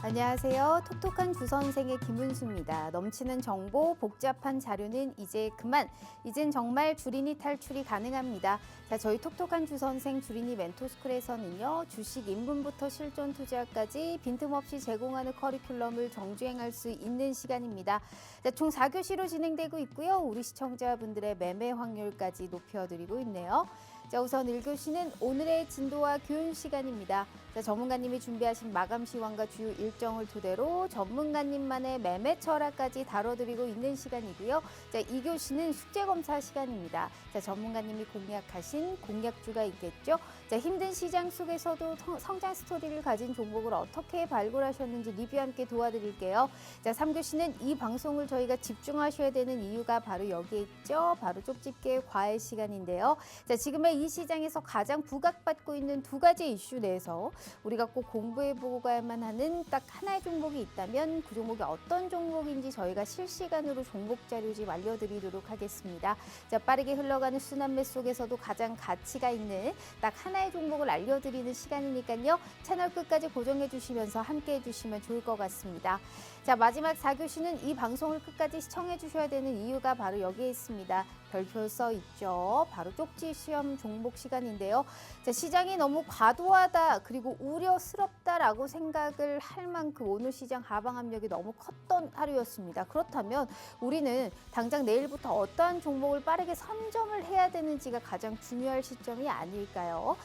안녕하세요. 톡톡한 주선생의 김은수입니다. 넘치는 정보, 복잡한 자료는 이제 그만. 이젠 정말 주린이 탈출이 가능합니다. 자, 저희 톡톡한 주선생 주린이 멘토스쿨에서는요. 주식 입문부터 실전 투자까지 빈틈없이 제공하는 커리큘럼을 정주행할 수 있는 시간입니다. 자, 총 4교시로 진행되고 있고요. 우리 시청자분들의 매매 확률까지 높여드리고 있네요. 자, 우선 1교시는 오늘의 진도와 교훈 시간입니다. 자, 전문가님이 준비하신 마감 시황과 주요 일정을 토대로 전문가님만의 매매 철학까지 다뤄드리고 있는 시간이고요. 자, 2교시는 숙제 검사 시간입니다. 자, 전문가님이 공략하신 공략주가 있겠죠. 자, 힘든 시장 속에서도 성장 스토리를 가진 종목을 어떻게 발굴하셨는지 리뷰 함께 도와드릴게요. 자, 3교시는 이 방송을 저희가 집중하셔야 되는 이유가 바로 여기에 있죠. 바로 쪽집게 과외 시간인데요. 자, 지금의 이 시장에서 가장 부각받고 있는 두 가지 이슈 내에서 우리가 꼭 공부해보고 가야만 하는 딱 하나의 종목이 있다면 그 종목이 어떤 종목인지 저희가 실시간으로 종목 자료집 알려드리도록 하겠습니다. 자, 빠르게 흘러가는 순환매 속에서도 가장 가치가 있는 딱 하나의 종목을 알려드리는 시간이니까요. 채널 끝까지 고정해 주시면서 함께 해주시면 좋을 것 같습니다. 자, 마지막 4교시는 이 방송을 끝까지 시청해 주셔야 되는 이유가 바로 여기에 있습니다. 별표 써 있죠. 바로 쪽지 시험 종목 시간인데요. 자, 시장이 너무 과도하다 그리고 우려스럽다라고 생각을 할 만큼 오늘 시장 하방 압력이 너무 컸던 하루였습니다. 그렇다면 우리는 당장 내일부터 어떠한 종목을 빠르게 선점을 해야 되는지가 가장 중요할 시점이 아닐까요?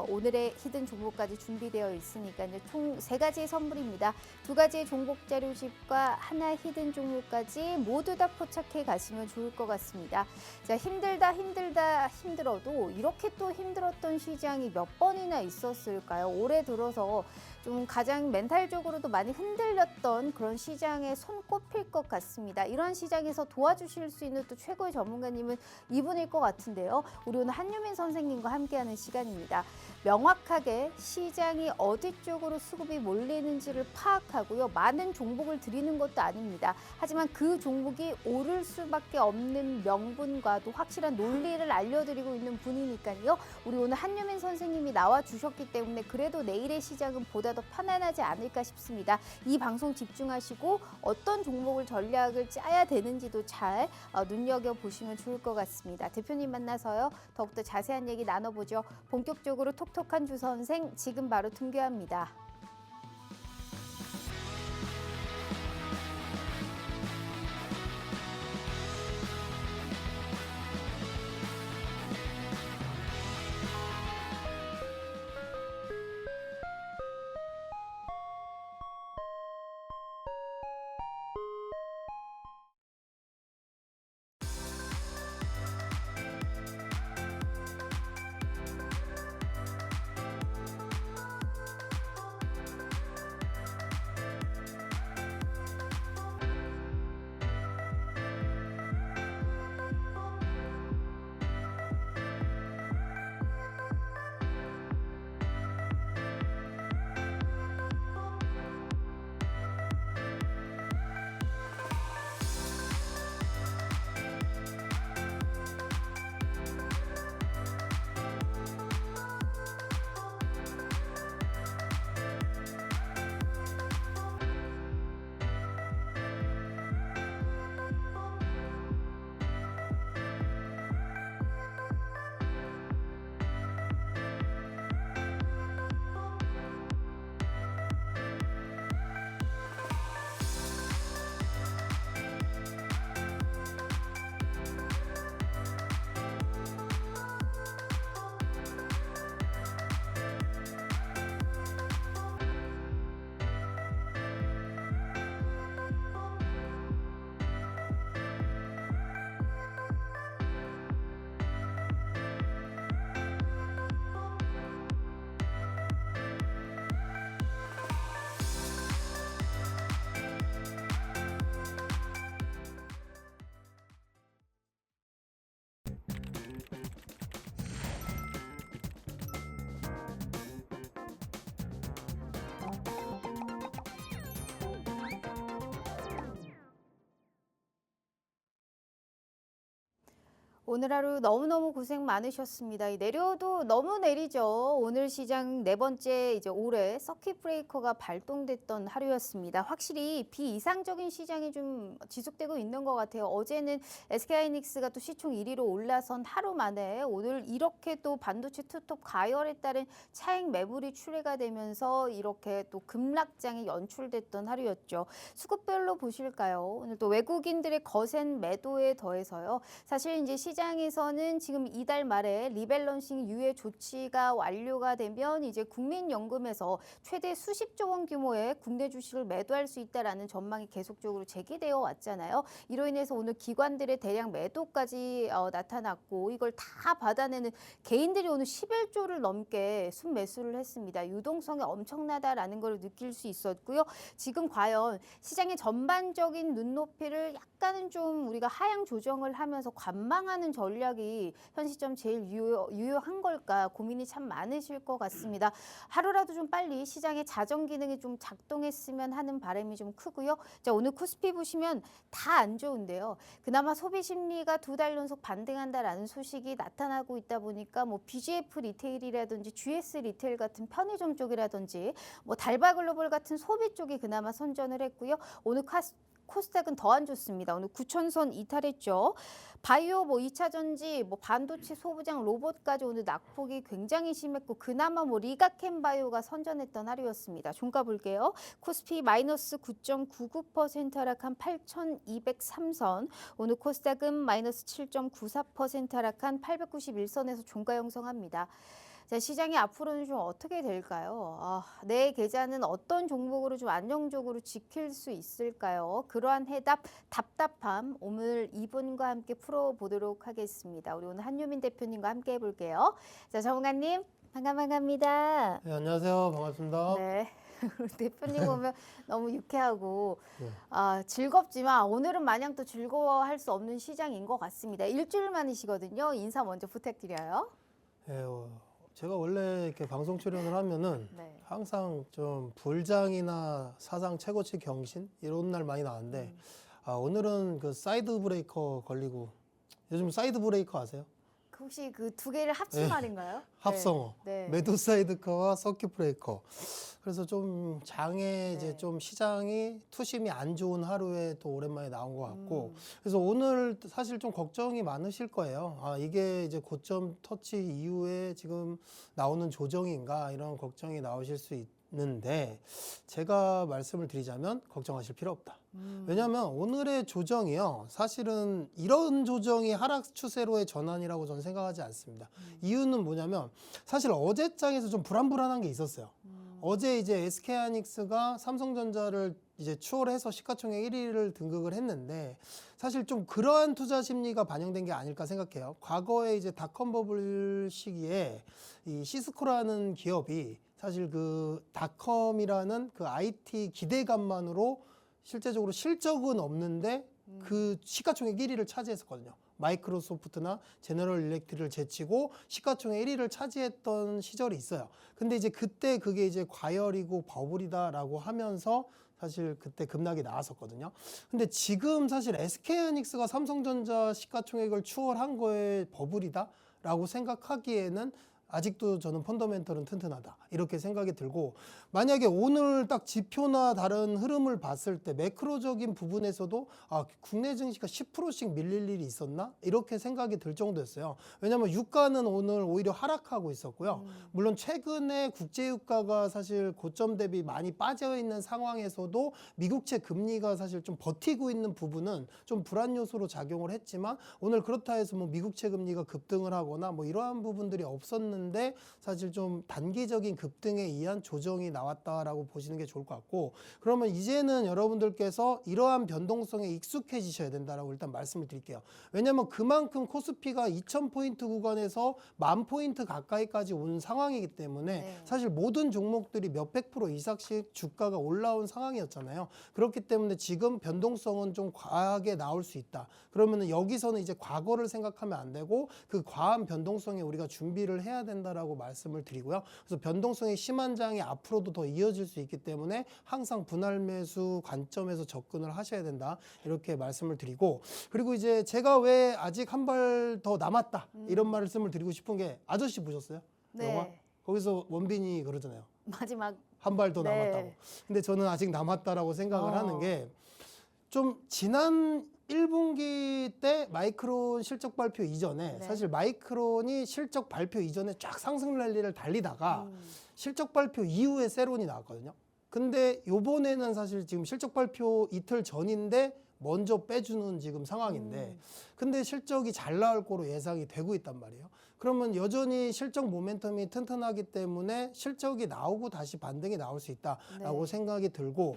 오늘의 히든 종목까지 준비되어 있으니까요. 총 3가지의 선물입니다. 2가지의 종목 자료집과 하나의 히든 종목까지 모두 다 포착해 가시면 좋을 것 같습니다. 자, 힘들어도 이렇게 또 힘들었던 시장이 몇 번이나 있었을까요? 올해 들어서 좀 가장 멘탈적으로도 많이 흔들렸던 그런 시장에 손꼽힐 것 같습니다. 이런 시장에서 도와주실 수 있는 또 최고의 전문가님은 이분일 것 같은데요. 우리 오늘 한유민 선생님과 함께하는 시간입니다. 명확하게 시장이 어디 쪽으로 수급이 몰리는지를 파악하고요. 많은 종목을 드리는 것도 아닙니다. 하지만 그 종목이 오를 수밖에 없는 명분과 또 확실한 논리를 알려드리고 있는 분이니까요. 우리 오늘 한유민 선생님이 나와주셨기 때문에 그래도 내일의 시장은 보다 더 편안하지 않을까 싶습니다. 이 방송 집중하시고 어떤 종목을 전략을 짜야 되는지도 잘 눈여겨보시면 좋을 것 같습니다. 대표님 만나서요. 더욱더 자세한 얘기 나눠보죠. 본격적으로 톡톡한 주선생 지금 바로 등교합니다. 오늘 하루 너무너무 고생 많으셨습니다. 내려도 너무 내리죠. 오늘 시장 네 번째 이제 올해 서킷 브레이커가 발동됐던 하루였습니다. 확실히 비이상적인 시장이 좀 지속되고 있는 것 같아요. 어제는 SK하이닉스가 또 시총 1위로 올라선 하루 만에 오늘 이렇게 또 반도체 투톱 가열에 따른 차익 매물이 출회가 되면서 이렇게 또 급락장이 연출됐던 하루였죠. 수급별로 보실까요? 오늘 또 외국인들의 거센 매도에 더해서요. 사실 이제 시장에서는 지금 이달 말에 리밸런싱 유예 조치가 완료가 되면 이제 국민연금에서 최대 수십조 원 규모의 국내 주식을 매도할 수 있다라는 전망이 계속적으로 제기되어 왔잖아요. 이로 인해서 오늘 기관들의 대량 매도까지 나타났고 이걸 다 받아내는 개인들이 오늘 11조를 넘게 순매수를 했습니다. 유동성이 엄청나다라는 걸 느낄 수 있었고요. 지금 과연 시장의 전반적인 눈높이를 약간은 좀 우리가 하향 조정을 하면서 관망하는 전략이 현 시점 제일 유효한 걸까 고민이 참 많으실 것 같습니다. 하루라도 좀 빨리 시장의 자정 기능이 좀 작동했으면 하는 바람이 좀 크고요. 자, 오늘 코스피 보시면 다 안 좋은데요. 그나마 소비 심리가 2달 연속 반등한다라는 소식이 나타나고 있다 보니까 뭐 BGF 리테일이라든지 GS 리테일 같은 편의점 쪽이라든지 뭐 달바글로벌 같은 소비 쪽이 그나마 선전을 했고요. 오늘 코스닥은 더 안 좋습니다. 오늘 9,000선 이탈했죠. 바이오, 뭐 2차 전지, 뭐 반도체 소부장, 로봇까지 오늘 낙폭이 굉장히 심했고 그나마 뭐 리가캠 바이오가 선전했던 하루였습니다. 종가 볼게요. 코스피 마이너스 9.99% 하락한 8,203선. 오늘 코스닥은 마이너스 7.94% 하락한 891선에서 종가 형성합니다. 자, 시장이 앞으로는 좀 어떻게 될까요? 내 계좌는 어떤 종목으로 좀 안정적으로 지킬 수 있을까요? 그러한 해답, 답답함 오늘 이분과 함께 풀어보도록 하겠습니다. 우리 오늘 한유민 대표님과 함께 해볼게요. 자, 전문가님 반갑습니다. 네, 안녕하세요. 반갑습니다. 네. 대표님 보면 너무 유쾌하고 네. 즐겁지만 오늘은 마냥 또 즐거워할 수 없는 시장인 것 같습니다. 일주일 만이시거든요. 인사 먼저 부탁드려요. 네, 제가 원래 이렇게 방송 출연을 하면은 네. 항상 좀 불장이나 사상 최고치 경신 이런 날 많이 나왔는데 오늘은 그 사이드 브레이커 걸리고 요즘 사이드 브레이커 아세요? 혹시 그 두 개를 합친 네. 말인가요? 합성어. 네. 매도 사이드커와 서킷 브레이커. 그래서 좀 장에 네. 이제 좀 시장이 투심이 안 좋은 하루에 또 오랜만에 나온 것 같고 그래서 오늘 사실 좀 걱정이 많으실 거예요. 이게 이제 고점 터치 이후에 지금 나오는 조정인가 이런 걱정이 나오실 수 있는데 제가 말씀을 드리자면 걱정하실 필요 없다. 왜냐하면 오늘의 조정이요. 사실은 이런 조정이 하락 추세로의 전환이라고 저는 생각하지 않습니다. 이유는 뭐냐면 사실 어제장에서 좀 불안불안한 게 있었어요. 어제 이제 SK하이닉스가 삼성전자를 이제 추월해서 시가총액 1위를 등극을 했는데 사실 좀 그러한 투자 심리가 반영된 게 아닐까 생각해요. 과거에 이제 닷컴 버블 시기에 이 시스코라는 기업이 사실 그 닷컴이라는 그 IT 기대감만으로 실제적으로 실적은 없는데 그 시가총액 1위를 차지했었거든요. 마이크로소프트나 제너럴 일렉트릭을 제치고 시가총액 1위를 차지했던 시절이 있어요. 근데 이제 그때 그게 이제 과열이고 버블이다라고 하면서 사실 그때 급락이 나왔었거든요. 근데 지금 사실 SK하이닉스가 삼성전자 시가총액을 추월한 거에 버블이다라고 생각하기에는 아직도 저는 펀더멘털은 튼튼하다 이렇게 생각이 들고 만약에 오늘 딱 지표나 다른 흐름을 봤을 때 매크로적인 부분에서도 국내 증시가 10%씩 밀릴 일이 있었나 이렇게 생각이 들 정도였어요. 왜냐하면 유가는 오늘 오히려 하락하고 있었고요. 물론 최근에 국제유가가 사실 고점 대비 많이 빠져 있는 상황에서도 미국채 금리가 사실 좀 버티고 있는 부분은 좀 불안 요소로 작용을 했지만 오늘 그렇다 해서 뭐 미국채 금리가 급등을 하거나 뭐 이러한 부분들이 없었는데 사실 좀 단기적인 급등에 의한 조정이 나왔다라고 보시는 게 좋을 것 같고 그러면 이제는 여러분들께서 이러한 변동성에 익숙해지셔야 된다라고 일단 말씀을 드릴게요. 왜냐하면 그만큼 코스피가 2000포인트 구간에서 10,000포인트 가까이까지 온 상황이기 때문에 사실 모든 종목들이 몇백 프로 이상씩 주가가 올라온 상황이었잖아요. 그렇기 때문에 지금 변동성은 좀 과하게 나올 수 있다. 그러면 여기서는 이제 과거를 생각하면 안 되고 그 과한 변동성에 우리가 준비를 해야 된다라고 말씀을 드리고요. 그래서 변동성이 심한 장이 앞으로도 더 이어질 수 있기 때문에 항상 분할 매수 관점에서 접근을 하셔야 된다. 이렇게 말씀을 드리고, 그리고 이제 제가 왜 아직 한 발 더 남았다 이런 말씀을 드리고 싶은 게, 아저씨 보셨어요? 네. 영화? 거기서 원빈이 그러잖아요. 마지막 한 발 더 네. 남았다고. 근데 저는 아직 남았다라고 생각을 하는 게, 좀 지난 1분기 때 마이크론 실적 발표 이전에 네. 사실 마이크론이 실적 발표 이전에 쫙 상승 랠리를 달리다가 실적 발표 이후에 세론이 나왔거든요. 근데 요번에는 사실 지금 실적 발표 이틀 전인데 먼저 빼주는 지금 상황인데, 근데 실적이 잘 나올 거로 예상이 되고 있단 말이에요. 그러면 여전히 실적 모멘텀이 튼튼하기 때문에 실적이 나오고 다시 반등이 나올 수 있다라고 네. 생각이 들고,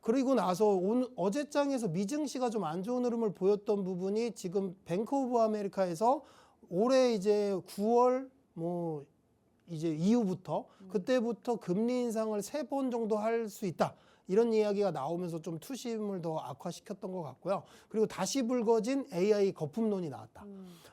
그리고 나서 오늘 어제장에서 미증시가 좀 안 좋은 흐름을 보였던 부분이 지금 뱅크 오브 아메리카에서 올해 이제 9월 뭐 이제 이후부터 그때부터 금리 인상을 3번 정도 할 수 있다. 이런 이야기가 나오면서 좀 투심을 더 악화시켰던 것 같고요. 그리고 다시 불거진 AI 거품론이 나왔다.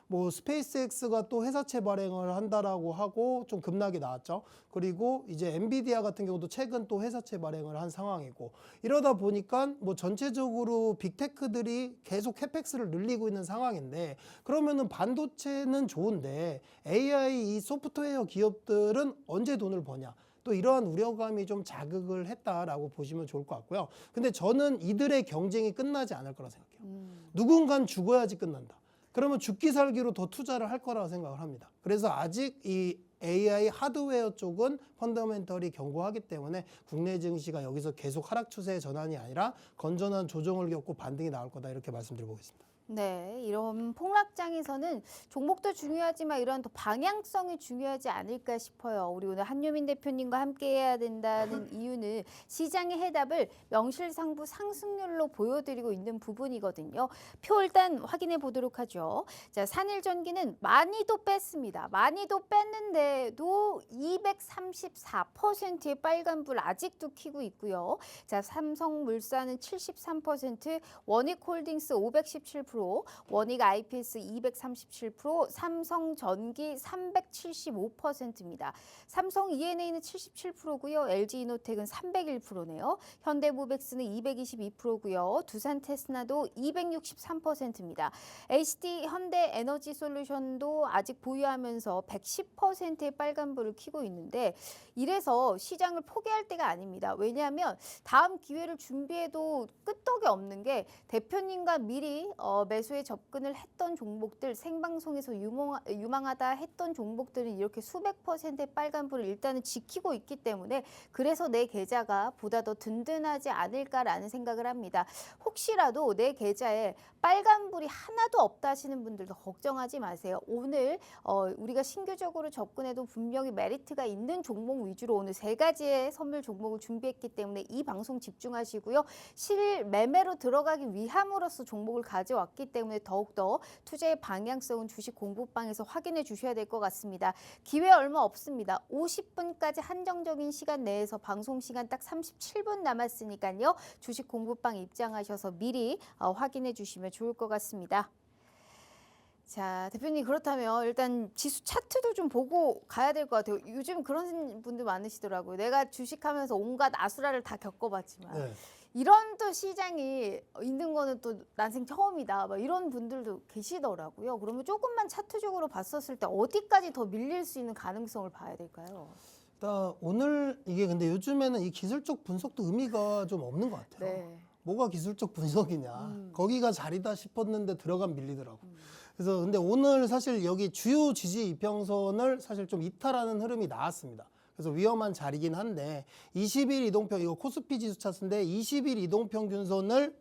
뭐 스페이스X가 또 회사채 발행을 한다라고 하고 좀 급락이 나왔죠. 그리고 이제 엔비디아 같은 경우도 최근 또 회사채 발행을 한 상황이고, 이러다 보니까 뭐 전체적으로 빅테크들이 계속 캐펙스를 늘리고 있는 상황인데, 그러면은 반도체는 좋은데 AI 이 소프트웨어 기업들은 언제 돈을 버냐? 또 이러한 우려감이 좀 자극을 했다라고 보시면 좋을 것 같고요. 근데 저는 이들의 경쟁이 끝나지 않을 거라 생각해요. 누군간 죽어야지 끝난다. 그러면 죽기 살기로 더 투자를 할 거라고 생각을 합니다. 그래서 아직 이 AI 하드웨어 쪽은 펀더멘털이 견고하기 때문에 국내 증시가 여기서 계속 하락 추세의 전환이 아니라 건전한 조정을 겪고 반등이 나올 거다, 이렇게 말씀드려보겠습니다. 네, 이런 폭락장에서는 종목도 중요하지만 이런 또 방향성이 중요하지 않을까 싶어요. 우리 오늘 한유민 대표님과 함께 해야 된다는 이유는 시장의 해답을 명실상부 상승률로 보여드리고 있는 부분이거든요. 표 일단 확인해 보도록 하죠. 자, 산일전기는 많이도 뺐습니다. 많이도 뺐는데도 234%의 빨간불 아직도 켜고 있고요. 자, 삼성물산은 73%, 원익홀딩스 517%, 원익 IPS 237%, 삼성전기 375%입니다. 삼성 ENA는 77%고요. LG이노텍은 301%네요. 현대모백스는 222%고요. 두산테스나도 263%입니다. HD 현대에너지솔루션도 아직 보유하면서 110%의 빨간불을 켜고 있는데, 이래서 시장을 포기할 때가 아닙니다. 왜냐하면 다음 기회를 준비해도 끄떡이 없는 게, 대표님과 미리 매수에 접근을 했던 종목들, 생방송에서 유망하다 했던 종목들은 이렇게 수백 %의 빨간불을 일단은 지키고 있기 때문에, 그래서 내 계좌가 보다 더 든든하지 않을까라는 생각을 합니다. 혹시라도 내 계좌에 빨간불이 하나도 없다 하시는 분들도 걱정하지 마세요. 오늘 우리가 신규적으로 접근해도 분명히 메리트가 있는 종목 위주로 오늘 3가지의 선물 종목을 준비했기 때문에 이 방송 집중하시고요. 실매매로 들어가기 위함으로써 종목을 가져왔기 때문에 더욱더 투자의 방향성은 주식 공부방에서 확인해 주셔야 될 것 같습니다. 기회 얼마 없습니다. 50분까지 한정적인 시간 내에서 방송 시간 딱 37분 남았으니까요. 주식 공부방 입장하셔서 미리 확인해 주시면 좋을 것 같습니다. 자, 대표님, 그렇다면 일단 지수 차트도 좀 보고 가야 될 것 같아요. 요즘 그런 분들 많으시더라고요. 내가 주식하면서 온갖 아수라를 다 겪어봤지만 네. 이런 또 시장이 있는 거는 또 난생 처음이다, 막 이런 분들도 계시더라고요. 그러면 조금만 차트적으로 봤었을 때 어디까지 더 밀릴 수 있는 가능성을 봐야 될까요? 일단 오늘 이게 근데 요즘에는 이 기술적 분석도 의미가 좀 없는 것 같아요. 네. 뭐가 기술적 분석이냐. 거기가 자리다 싶었는데 들어간 밀리더라고. 그래서 근데 오늘 사실 여기 주요 지지 이평선을 사실 좀 이탈하는 흐름이 나왔습니다. 그래서 위험한 자리긴 한데 20일 이동평, 이거 코스피 지수 차트인데 20일 이동평균선을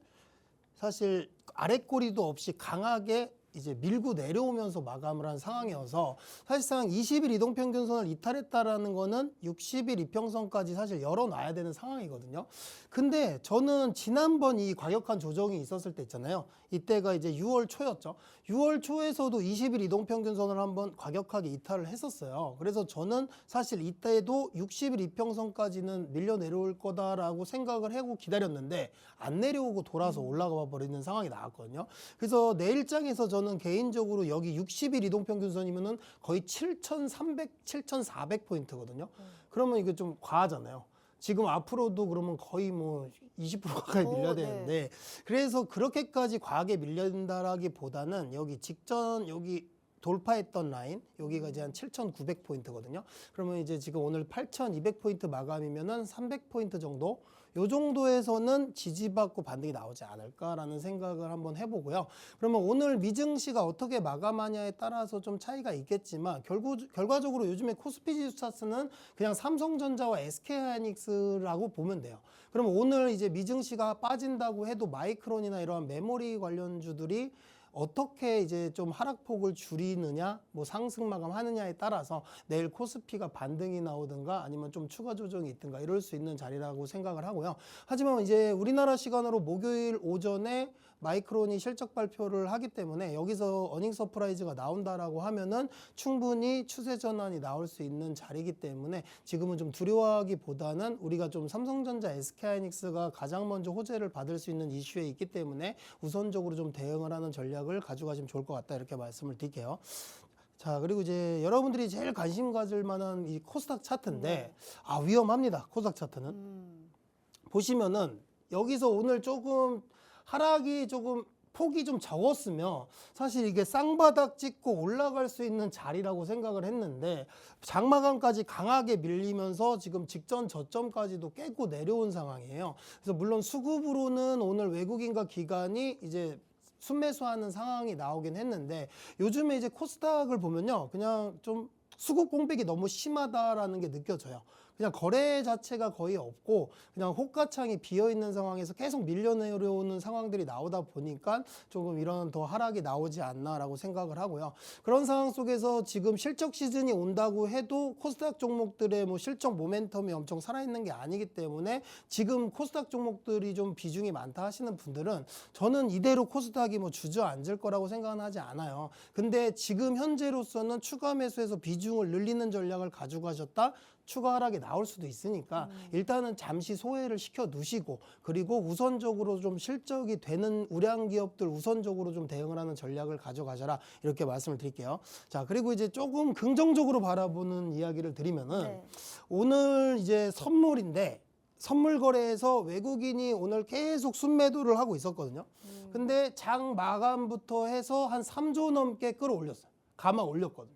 사실 아랫꼬리도 없이 강하게 이제 밀고 내려오면서 마감을 한 상황이어서, 사실상 20일 이동평균선을 이탈했다라는 거는 60일 이평선까지 사실 열어놔야 되는 상황이거든요. 근데 저는 지난번 이 과격한 조정이 있었을 때 있잖아요. 이때가 이제 6월 초였죠. 6월 초에서도 20일 이동평균선을 한번 과격하게 이탈을 했었어요. 그래서 저는 사실 이때도 60일 이평선까지는 밀려 내려올 거다라고 생각을 하고 기다렸는데 안 내려오고 돌아서 올라가 버리는 상황이 나왔거든요. 그래서 내일장에서 저는 저는 개인적으로 여기 60일 이동평균선이면은 거의 7,300, 7,400포인트거든요. 그러면 이게 좀 과하잖아요. 지금 앞으로도 그러면 거의 뭐 20% 가까이 밀려야 네. 되는데 그래서 그렇게까지 과하게 밀린다라기보다는 여기 직전 여기 돌파했던 라인 여기가 이제 한 7,900포인트거든요. 그러면 이제 지금 오늘 8,200포인트 마감이면은 300포인트 정도 요 정도에서는 지지받고 반등이 나오지 않을까라는 생각을 한번 해보고요. 그러면 오늘 미증시가 어떻게 마감하냐에 따라서 좀 차이가 있겠지만 결과적으로 요즘에 코스피 지수 차트는 그냥 삼성전자와 SK하이닉스라고 보면 돼요. 그러면 오늘 이제 미증시가 빠진다고 해도 마이크론이나 이러한 메모리 관련주들이 어떻게 이제 좀 하락폭을 줄이느냐, 뭐 상승 마감하느냐에 따라서 내일 코스피가 반등이 나오든가 아니면 좀 추가 조정이 있든가 이럴 수 있는 자리라고 생각을 하고요. 하지만 이제 우리나라 시간으로 목요일 오전에 마이크론이 실적 발표를 하기 때문에 여기서 어닝 서프라이즈가 나온다라고 하면은 충분히 추세 전환이 나올 수 있는 자리이기 때문에 지금은 좀 두려워하기보다는 우리가 좀 삼성전자, SK하이닉스가 가장 먼저 호재를 받을 수 있는 이슈에 있기 때문에 우선적으로 좀 대응을 하는 전략을 가져가시면 좋을 것 같다 이렇게 말씀을 드릴게요. 자, 그리고 이제 여러분들이 제일 관심 가질 만한 이 코스닥 차트인데 아, 위험합니다. 코스닥 차트는. 보시면은 여기서 오늘 조금 하락이 조금 폭이 좀 적었으면 사실 이게 쌍바닥 찍고 올라갈 수 있는 자리라고 생각을 했는데 장마감까지 강하게 밀리면서 지금 직전 저점까지도 깨고 내려온 상황이에요. 그래서 물론 수급으로는 오늘 외국인과 기관이 이제 순매수하는 상황이 나오긴 했는데 요즘에 이제 코스닥을 보면요. 그냥 좀 수급 공백이 너무 심하다라는 게 느껴져요. 그냥 거래 자체가 거의 없고 그냥 호가창이 비어있는 상황에서 계속 밀려 내려오는 상황들이 나오다 보니까 조금 이런 더 하락이 나오지 않나라고 생각을 하고요. 그런 상황 속에서 지금 실적 시즌이 온다고 해도 코스닥 종목들의 뭐 실적 모멘텀이 엄청 살아있는 게 아니기 때문에 지금 코스닥 종목들이 좀 비중이 많다 하시는 분들은 저는 이대로 코스닥이 뭐 주저앉을 거라고 생각은 하지 않아요. 근데 지금 현재로서는 추가 매수해서 비중을 늘리는 전략을 가져가셨다? 추가 하락이 나올 수도 있으니까 일단은 잠시 소외를 시켜 두시고 그리고 우선적으로 좀 실적이 되는 우량 기업들 우선적으로 좀 대응을 하는 전략을 가져가셔라 이렇게 말씀을 드릴게요. 자, 그리고 이제 조금 긍정적으로 바라보는 이야기를 드리면은 오늘 이제 선물인데 선물 거래에서 외국인이 오늘 계속 순매도를 하고 있었거든요. 근데 장 마감부터 해서 한 3조 넘게 끌어올렸어요. 감아 올렸거든요.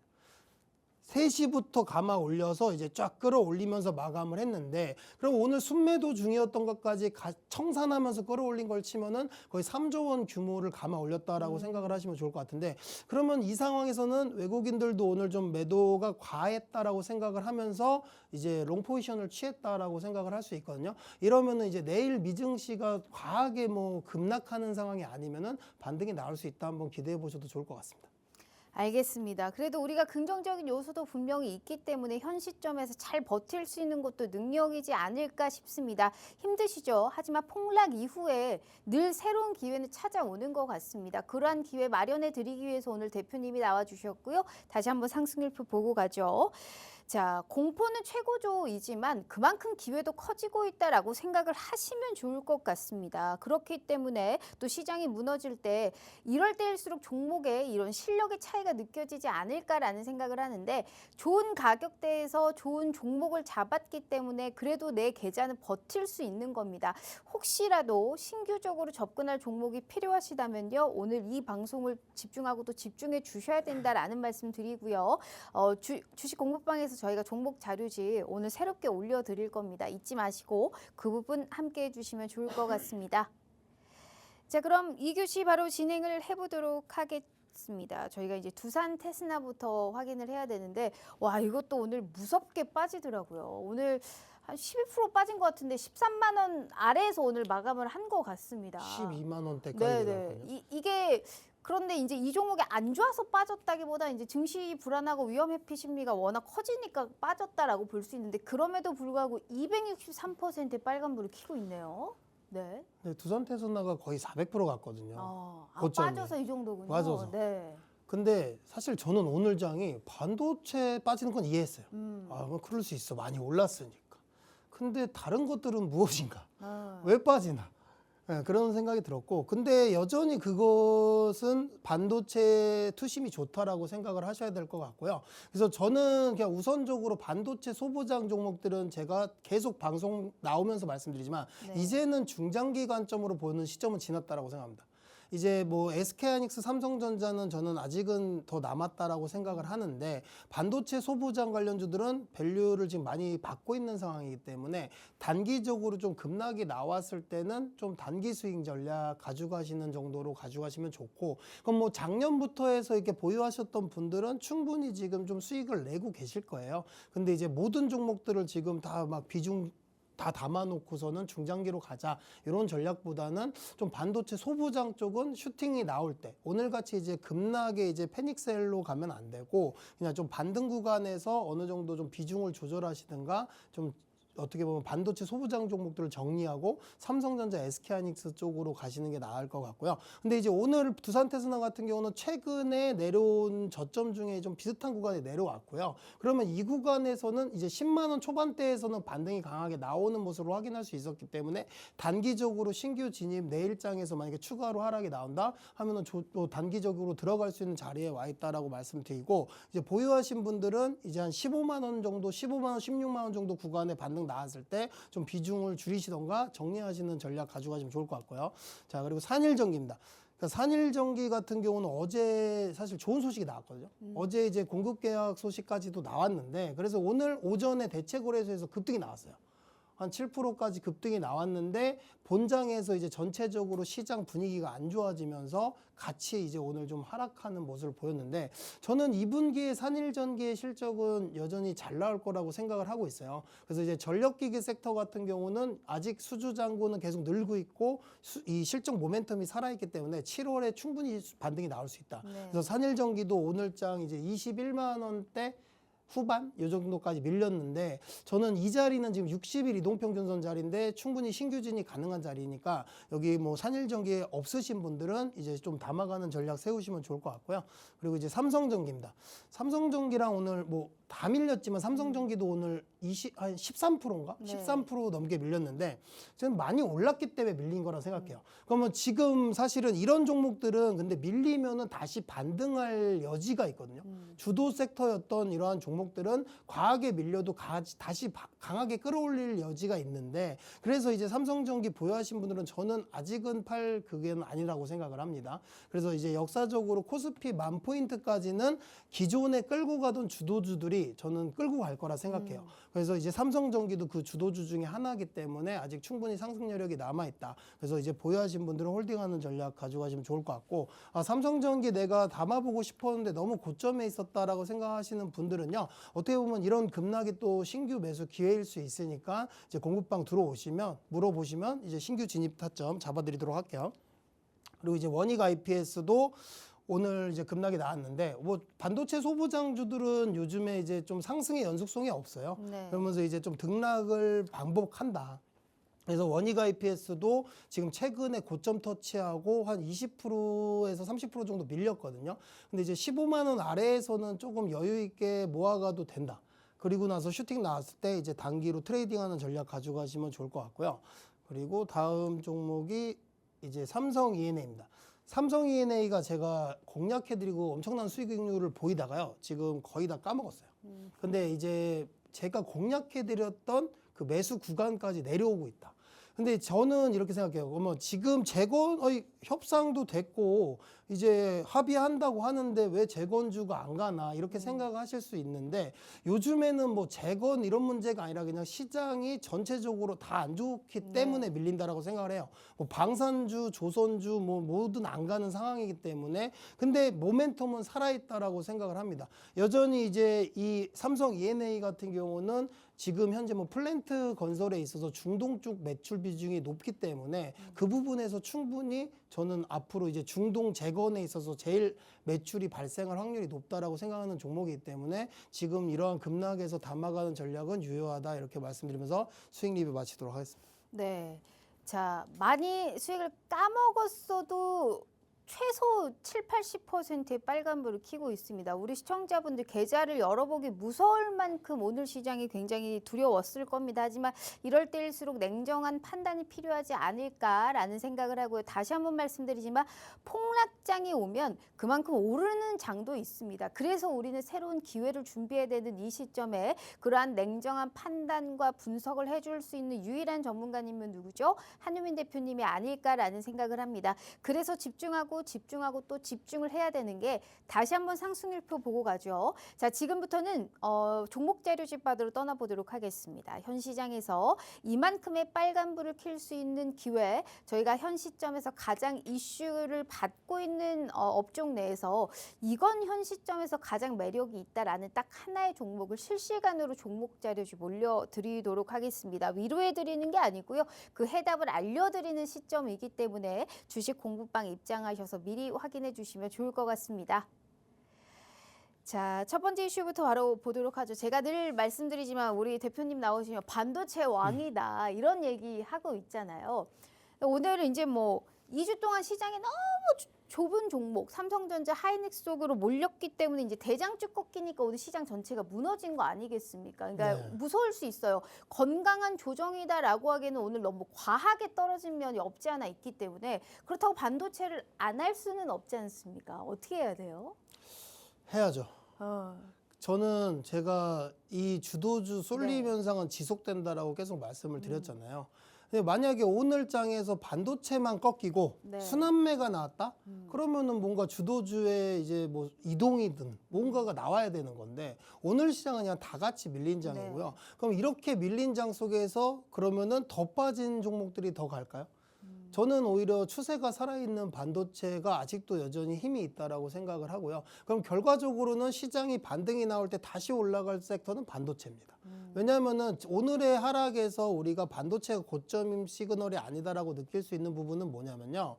3시부터 감아 올려서 이제 쫙 끌어올리면서 마감을 했는데 그럼 오늘 순매도 중이었던 것까지 청산하면서 끌어올린 걸 치면은 거의 3조 원 규모를 감아 올렸다라고 생각을 하시면 좋을 것 같은데 그러면 이 상황에서는 외국인들도 오늘 좀 매도가 과했다라고 생각을 하면서 이제 롱 포지션을 취했다라고 생각을 할 수 있거든요. 이러면은 이제 내일 미증시가 과하게 뭐 급락하는 상황이 아니면은 반등이 나올 수 있다 한번 기대해 보셔도 좋을 것 같습니다. 알겠습니다. 그래도 우리가 긍정적인 요소도 분명히 있기 때문에 현 시점에서 잘 버틸 수 있는 것도 능력이지 않을까 싶습니다. 힘드시죠? 하지만 폭락 이후에 늘 새로운 기회는 찾아오는 것 같습니다. 그러한 기회 마련해 드리기 위해서 오늘 대표님이 나와주셨고요. 다시 한번 상승률표 보고 가죠. 자, 공포는 최고조이지만 그만큼 기회도 커지고 있다라고 생각을 하시면 좋을 것 같습니다. 그렇기 때문에 또 시장이 무너질 때 이럴 때일수록 종목에 이런 실력의 차이가 느껴지지 않을까라는 생각을 하는데 좋은 가격대에서 좋은 종목을 잡았기 때문에 그래도 내 계좌는 버틸 수 있는 겁니다. 혹시라도 신규적으로 접근할 종목이 필요하시다면요. 오늘 이 방송을 집중하고 또 집중해 주셔야 된다라는 말씀 드리고요. 주식 공부방에서 저희가 종목 자료지 오늘 새롭게 올려드릴 겁니다. 잊지 마시고 그 부분 함께 해주시면 좋을 것 같습니다. 자, 그럼 2교시 바로 진행을 해보도록 하겠습니다. 저희가 이제 두산 테스나부터 확인을 해야 되는데 와 이것도 오늘 무섭게 빠지더라고요. 오늘 한 12% 빠진 것 같은데 13만 원 아래에서 오늘 마감을 한 것 같습니다. 12만 원대까지 네네. 이게 그런데 이제 이 종목이 안 좋아서 빠졌다기보다 이제 증시 불안하고 위험 회피 심리가 워낙 커지니까 빠졌다라고 볼 수 있는데 그럼에도 불구하고 263%의 빨간불을 켜고 있네요. 네. 네, 두산 테스나가 거의 400% 갔거든요. 고점이. 빠져서 이 정도군요. 빠져서. 네. 근데 사실 저는 오늘 장이 반도체 빠지는 건 이해했어요. 뭐 그럴 수 있어. 많이 올랐으니까. 근데 다른 것들은 무엇인가? 왜 빠지나? 네, 그런 생각이 들었고, 근데 여전히 그것은 반도체 투심이 좋다라고 생각을 하셔야 될 것 같고요. 그래서 저는 그냥 우선적으로 반도체 소부장 종목들은 제가 계속 방송 나오면서 말씀드리지만 네. 이제는 중장기 관점으로 보는 시점은 지났다라고 생각합니다. 이제 뭐 SK하이닉스, 삼성전자는 저는 아직은 더 남았다라고 생각을 하는데 반도체 소부장 관련주들은 밸류를 지금 많이 받고 있는 상황이기 때문에 단기적으로 좀 급락이 나왔을 때는 좀 단기 수익 전략 가져가시는 정도로 가져가시면 좋고, 그럼 뭐 작년부터 해서 이렇게 보유하셨던 분들은 충분히 지금 좀 수익을 내고 계실 거예요. 근데 이제 모든 종목들을 지금 다 막 비중 다 담아놓고서는 중장기로 가자 이런 전략보다는 좀 반도체 소부장 쪽은 슈팅이 나올 때 오늘같이 이제 급락에 이제 패닉셀로 가면 안 되고 그냥 좀 반등 구간에서 어느 정도 좀 비중을 조절하시든가 좀 어떻게 보면 반도체 소부장 종목들을 정리하고 삼성전자, SK하이닉스 쪽으로 가시는 게 나을 것 같고요. 근데 이제 오늘 두산 테스나 같은 경우는 최근에 내려온 저점 중에 좀 비슷한 구간에 내려왔고요. 그러면 이 구간에서는 이제 10만 원 초반대에서는 반등이 강하게 나오는 모습으로 확인할 수 있었기 때문에 단기적으로 신규 진입 내일장에서 만약에 추가로 하락이 나온다 하면은 또 단기적으로 들어갈 수 있는 자리에 와 있다라고 말씀드리고, 이제 보유하신 분들은 이제 한 15만 원 정도, 15만 원, 16만 원 정도 구간에 반등 나왔을 때 좀 비중을 줄이시던가 정리하시는 전략 가져가시면 좋을 것 같고요. 자, 그리고 산일전기입니다. 그러니까 산일전기 같은 경우는 어제 사실 좋은 소식이 나왔거든요. 어제 이제 공급 계약 소식까지도 나왔는데, 그래서 오늘 오전에 대체거래소에서 급등이 나왔어요. 한 7%까지 급등이 나왔는데 본장에서 이제 전체적으로 시장 분위기가 안 좋아지면서 같이 이제 오늘 좀 하락하는 모습을 보였는데, 저는 2분기에 산일전기의 실적은 여전히 잘 나올 거라고 생각을 하고 있어요. 그래서 이제 전력기기 섹터 같은 경우는 아직 수주잔고는 계속 늘고 있고 이 실적 모멘텀이 살아있기 때문에 7월에 충분히 반등이 나올 수 있다. 네. 그래서 산일전기도 오늘장 이제 21만 원대 후반 이 정도까지 밀렸는데, 저는 이 자리는 지금 60일 이동평균선 자리인데 충분히 신규 진입 가능한 자리니까 여기 뭐 산일전기에 없으신 분들은 이제 좀 담아가는 전략 세우시면 좋을 것 같고요. 그리고 이제 삼성전기입니다. 삼성전기랑 오늘 뭐 다 밀렸지만 삼성전기도 오늘 한 13%인가? 네. 13% 넘게 밀렸는데 저는 많이 올랐기 때문에 밀린 거라 생각해요. 그러면 지금 사실은 이런 종목들은 근데 밀리면은 다시 반등할 여지가 있거든요. 주도 섹터였던 이러한 종목들은 과하게 밀려도 다시 강하게 끌어올릴 여지가 있는데, 그래서 이제 삼성전기 보유하신 분들은 저는 아직은 팔 그게는 아니라고 생각을 합니다. 그래서 이제 역사적으로 코스피 10,000포인트까지는 기존에 끌고 가던 주도주들이 저는 끌고 갈 거라 생각해요. 그래서 이제 삼성전기도 그 주도주 중에 하나이기 때문에 아직 충분히 상승 여력이 남아있다. 그래서 이제 보유하신 분들은 홀딩하는 전략 가져가시면 좋을 것 같고, 삼성전기 내가 담아보고 싶었는데 너무 고점에 있었다라고 생각하시는 분들은요, 어떻게 보면 이런 급락이 또 신규 매수 기회일 수 있으니까 이제 공급방 들어오시면 물어보시면 이제 신규 진입 타점 잡아드리도록 할게요. 그리고 이제 원익 IPS도 오늘 이제 급락이 나왔는데, 뭐 반도체 소부장주들은 요즘에 이제 좀 상승의 연속성이 없어요. 네. 그러면서 이제 좀 등락을 반복한다. 그래서 원익 IPS도 지금 최근에 고점 터치하고 한 20%에서 30% 정도 밀렸거든요. 근데 이제 15만 원 아래에서는 조금 여유 있게 모아가도 된다. 그리고 나서 슈팅 나왔을 때 이제 단기로 트레이딩하는 전략 가져가시면 좋을 것 같고요. 그리고 다음 종목이 이제 삼성 E&A입니다. 삼성 E&A가 제가 공략해드리고 엄청난 수익률을 보이다가요, 지금 거의 다 까먹었어요. 근데 이제 제가 공략해드렸던 그 매수 구간까지 내려오고 있다. 근데 저는 이렇게 생각해요. 그러면 지금 재건 협상도 됐고 이제 합의한다고 하는데 왜 재건주가 안 가나 이렇게 생각하실 수 있는데, 요즘에는 뭐 재건 이런 문제가 아니라 그냥 시장이 전체적으로 다 안 좋기 때문에 밀린다라고 생각을 해요. 뭐 방산주, 조선주 뭐 뭐든 안 가는 상황이기 때문에, 근데 모멘텀은 살아있다라고 생각을 합니다. 여전히 이제 이 삼성 E&A 같은 경우는 지금 현재 뭐 플랜트 건설에 있어서 중동 쪽 매출 비중이 높기 때문에 그 부분에서 충분히 저는 앞으로 이제 중동 재건에 있어서 제일 매출이 발생할 확률이 높다라고 생각하는 종목이기 때문에 지금 이러한 급락에서 담아가는 전략은 유효하다, 이렇게 말씀드리면서 수익 리뷰 마치도록 하겠습니다. 네. 자, 많이 수익을 까먹었어도 최소 7~80%의 빨간불을 켜고 있습니다. 우리 시청자분들 계좌를 열어보기 무서울 만큼 오늘 시장이 굉장히 두려웠을 겁니다. 하지만 이럴 때일수록 냉정한 판단이 필요하지 않을까라는 생각을 하고요. 다시 한번 말씀드리지만 폭락장이 오면 그만큼 오르는 장도 있습니다. 그래서 우리는 새로운 기회를 준비해야 되는 이 시점에 그러한 냉정한 판단과 분석을 해줄 수 있는 유일한 전문가님은 누구죠? 한유민 대표님이 아닐까라는 생각을 합니다. 그래서 집중하고 또 집중을 해야 되는 게 다시 한번 상승률표 보고 가죠. 자, 지금부터는 종목 자료집 받으러 떠나보도록 하겠습니다. 현 시장에서 이만큼의 빨간불을 켤 수 있는 기회, 저희가 현 시점에서 가장 이슈를 받고 있는 업종 내에서 이건 현 시점에서 가장 매력이 있다라는 딱 하나의 종목을 실시간으로 종목 자료집 올려드리도록 하겠습니다. 위로해드리는 게 아니고요. 그 해답을 알려드리는 시점이기 때문에 주식 공부방 입장하셔서 미리 확인해 주시면 좋을 것 같습니다. 자, 첫 번째 이슈부터 바로 보도록 하죠. 제가 늘 말씀드리지만 우리 대표님 나오시면 반도체 왕이다 이런 얘기 하고 있잖아요. 오늘은 이제 뭐 2주 동안 시장에 너무 좁은 종목 삼성전자, 하이닉스 쪽으로 몰렸기 때문에 이제 대장주 꺾이니까 오늘 시장 전체가 무너진 거 아니겠습니까? 그러니까 네. 무서울 수 있어요. 건강한 조정이다라고 하기에는 오늘 너무 과하게 떨어진 면이 없지 않아 있기 때문에 그렇다고 반도체를 안 할 수는 없지 않습니까? 어떻게 해야 돼요? 해야죠. 저는 제가 이 주도주 쏠림 네. 현상은 지속된다라고 계속 말씀을 드렸잖아요. 근데 만약에 오늘 장에서 반도체만 꺾이고 네. 순환매가 나왔다? 그러면은 뭔가 주도주의 이제 뭐 이동이든 뭔가가 나와야 되는 건데 오늘 시장은 그냥 다 같이 밀린 장이고요. 네. 그럼 이렇게 밀린 장 속에서 그러면은 더 빠진 종목들이 더 갈까요? 저는 오히려 추세가 살아있는 반도체가 아직도 여전히 힘이 있다라고 생각을 하고요. 그럼 결과적으로는 시장이 반등이 나올 때 다시 올라갈 섹터는 반도체입니다. 왜냐하면은 오늘의 하락에서 우리가 반도체가 고점 시그널이 아니다라고 느낄 수 있는 부분은 뭐냐면요.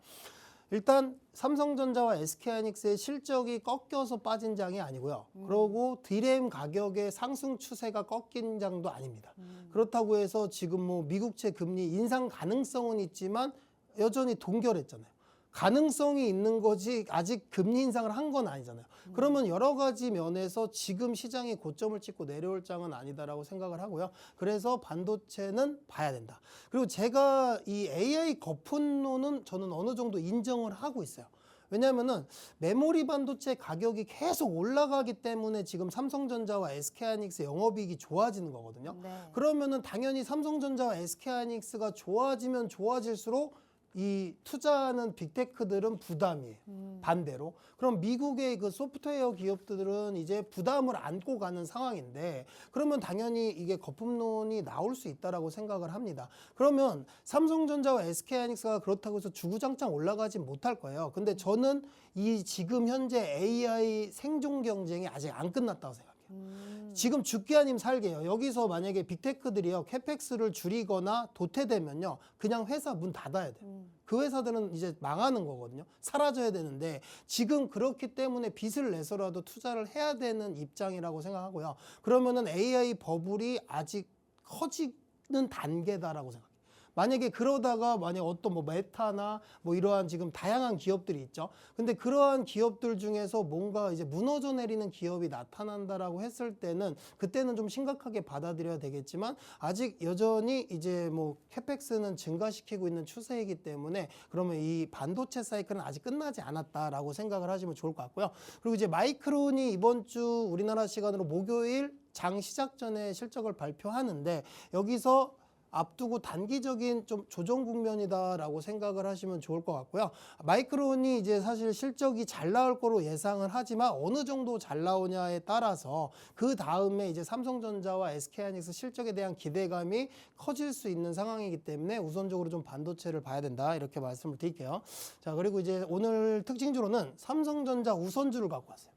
일단 삼성전자와 SK하이닉스의 실적이 꺾여서 빠진 장이 아니고요. 그리고 디램 가격의 상승 추세가 꺾인 장도 아닙니다. 그렇다고 해서 지금 뭐 미국채 금리 인상 가능성은 있지만 여전히 동결했잖아요. 가능성이 있는 거지 아직 금리 인상을 한 건 아니잖아요. 그러면 여러 가지 면에서 지금 시장이 고점을 찍고 내려올 장은 아니다라고 생각을 하고요. 그래서 반도체는 봐야 된다. 그리고 제가 이 AI 거품론은 저는 어느 정도 인정을 하고 있어요. 왜냐하면은 메모리 반도체 가격이 계속 올라가기 때문에 지금 삼성전자와 SK하이닉스 영업이익이 좋아지는 거거든요. 네. 그러면은 당연히 삼성전자와 SK하이닉스가 좋아지면 좋아질수록 이 투자하는 빅테크들은 부담이에요. 반대로. 그럼 미국의 그 소프트웨어 기업들은 이제 부담을 안고 가는 상황인데 그러면 당연히 이게 거품론이 나올 수 있다라고 생각을 합니다. 그러면 삼성전자와 SK하이닉스가 그렇다고 해서 주구장창 올라가진 못할 거예요. 근데 저는 이 지금 현재 AI 생존 경쟁이 아직 안 끝났다고 생각해요. 지금 죽기 아님 살게요. 여기서 만약에 빅테크들이요 캐펙스를 줄이거나 도태되면요 그냥 회사 문 닫아야 돼요. 그 회사들은 이제 망하는 거거든요. 사라져야 되는데 지금 그렇기 때문에 빚을 내서라도 투자를 해야 되는 입장이라고 생각하고요. 그러면은 AI 버블이 아직 커지는 단계다라고 생각해요. 만약에 그러다가 만약 어떤 뭐 메타나 뭐 이러한 지금 다양한 기업들이 있죠. 근데 그러한 기업들 중에서 뭔가 이제 무너져 내리는 기업이 나타난다라고 했을 때는 그때는 좀 심각하게 받아들여야 되겠지만 아직 여전히 이제 뭐 캐펙스는 증가시키고 있는 추세이기 때문에 그러면 이 반도체 사이클은 아직 끝나지 않았다라고 생각을 하시면 좋을 것 같고요. 그리고 이제 마이크론이 이번 주 우리나라 시간으로 목요일 장 시작 전에 실적을 발표하는데 여기서 앞두고 단기적인 좀 조정 국면이다라고 생각을 하시면 좋을 것 같고요. 마이크론이 이제 사실 실적이 잘 나올 거로 예상을 하지만 어느 정도 잘 나오냐에 따라서 그 다음에 이제 삼성전자와 SK하이닉스 실적에 대한 기대감이 커질 수 있는 상황이기 때문에 우선적으로 좀 반도체를 봐야 된다 이렇게 말씀을 드릴게요. 자, 그리고 이제 오늘 특징주로는 삼성전자 우선주를 갖고 왔어요.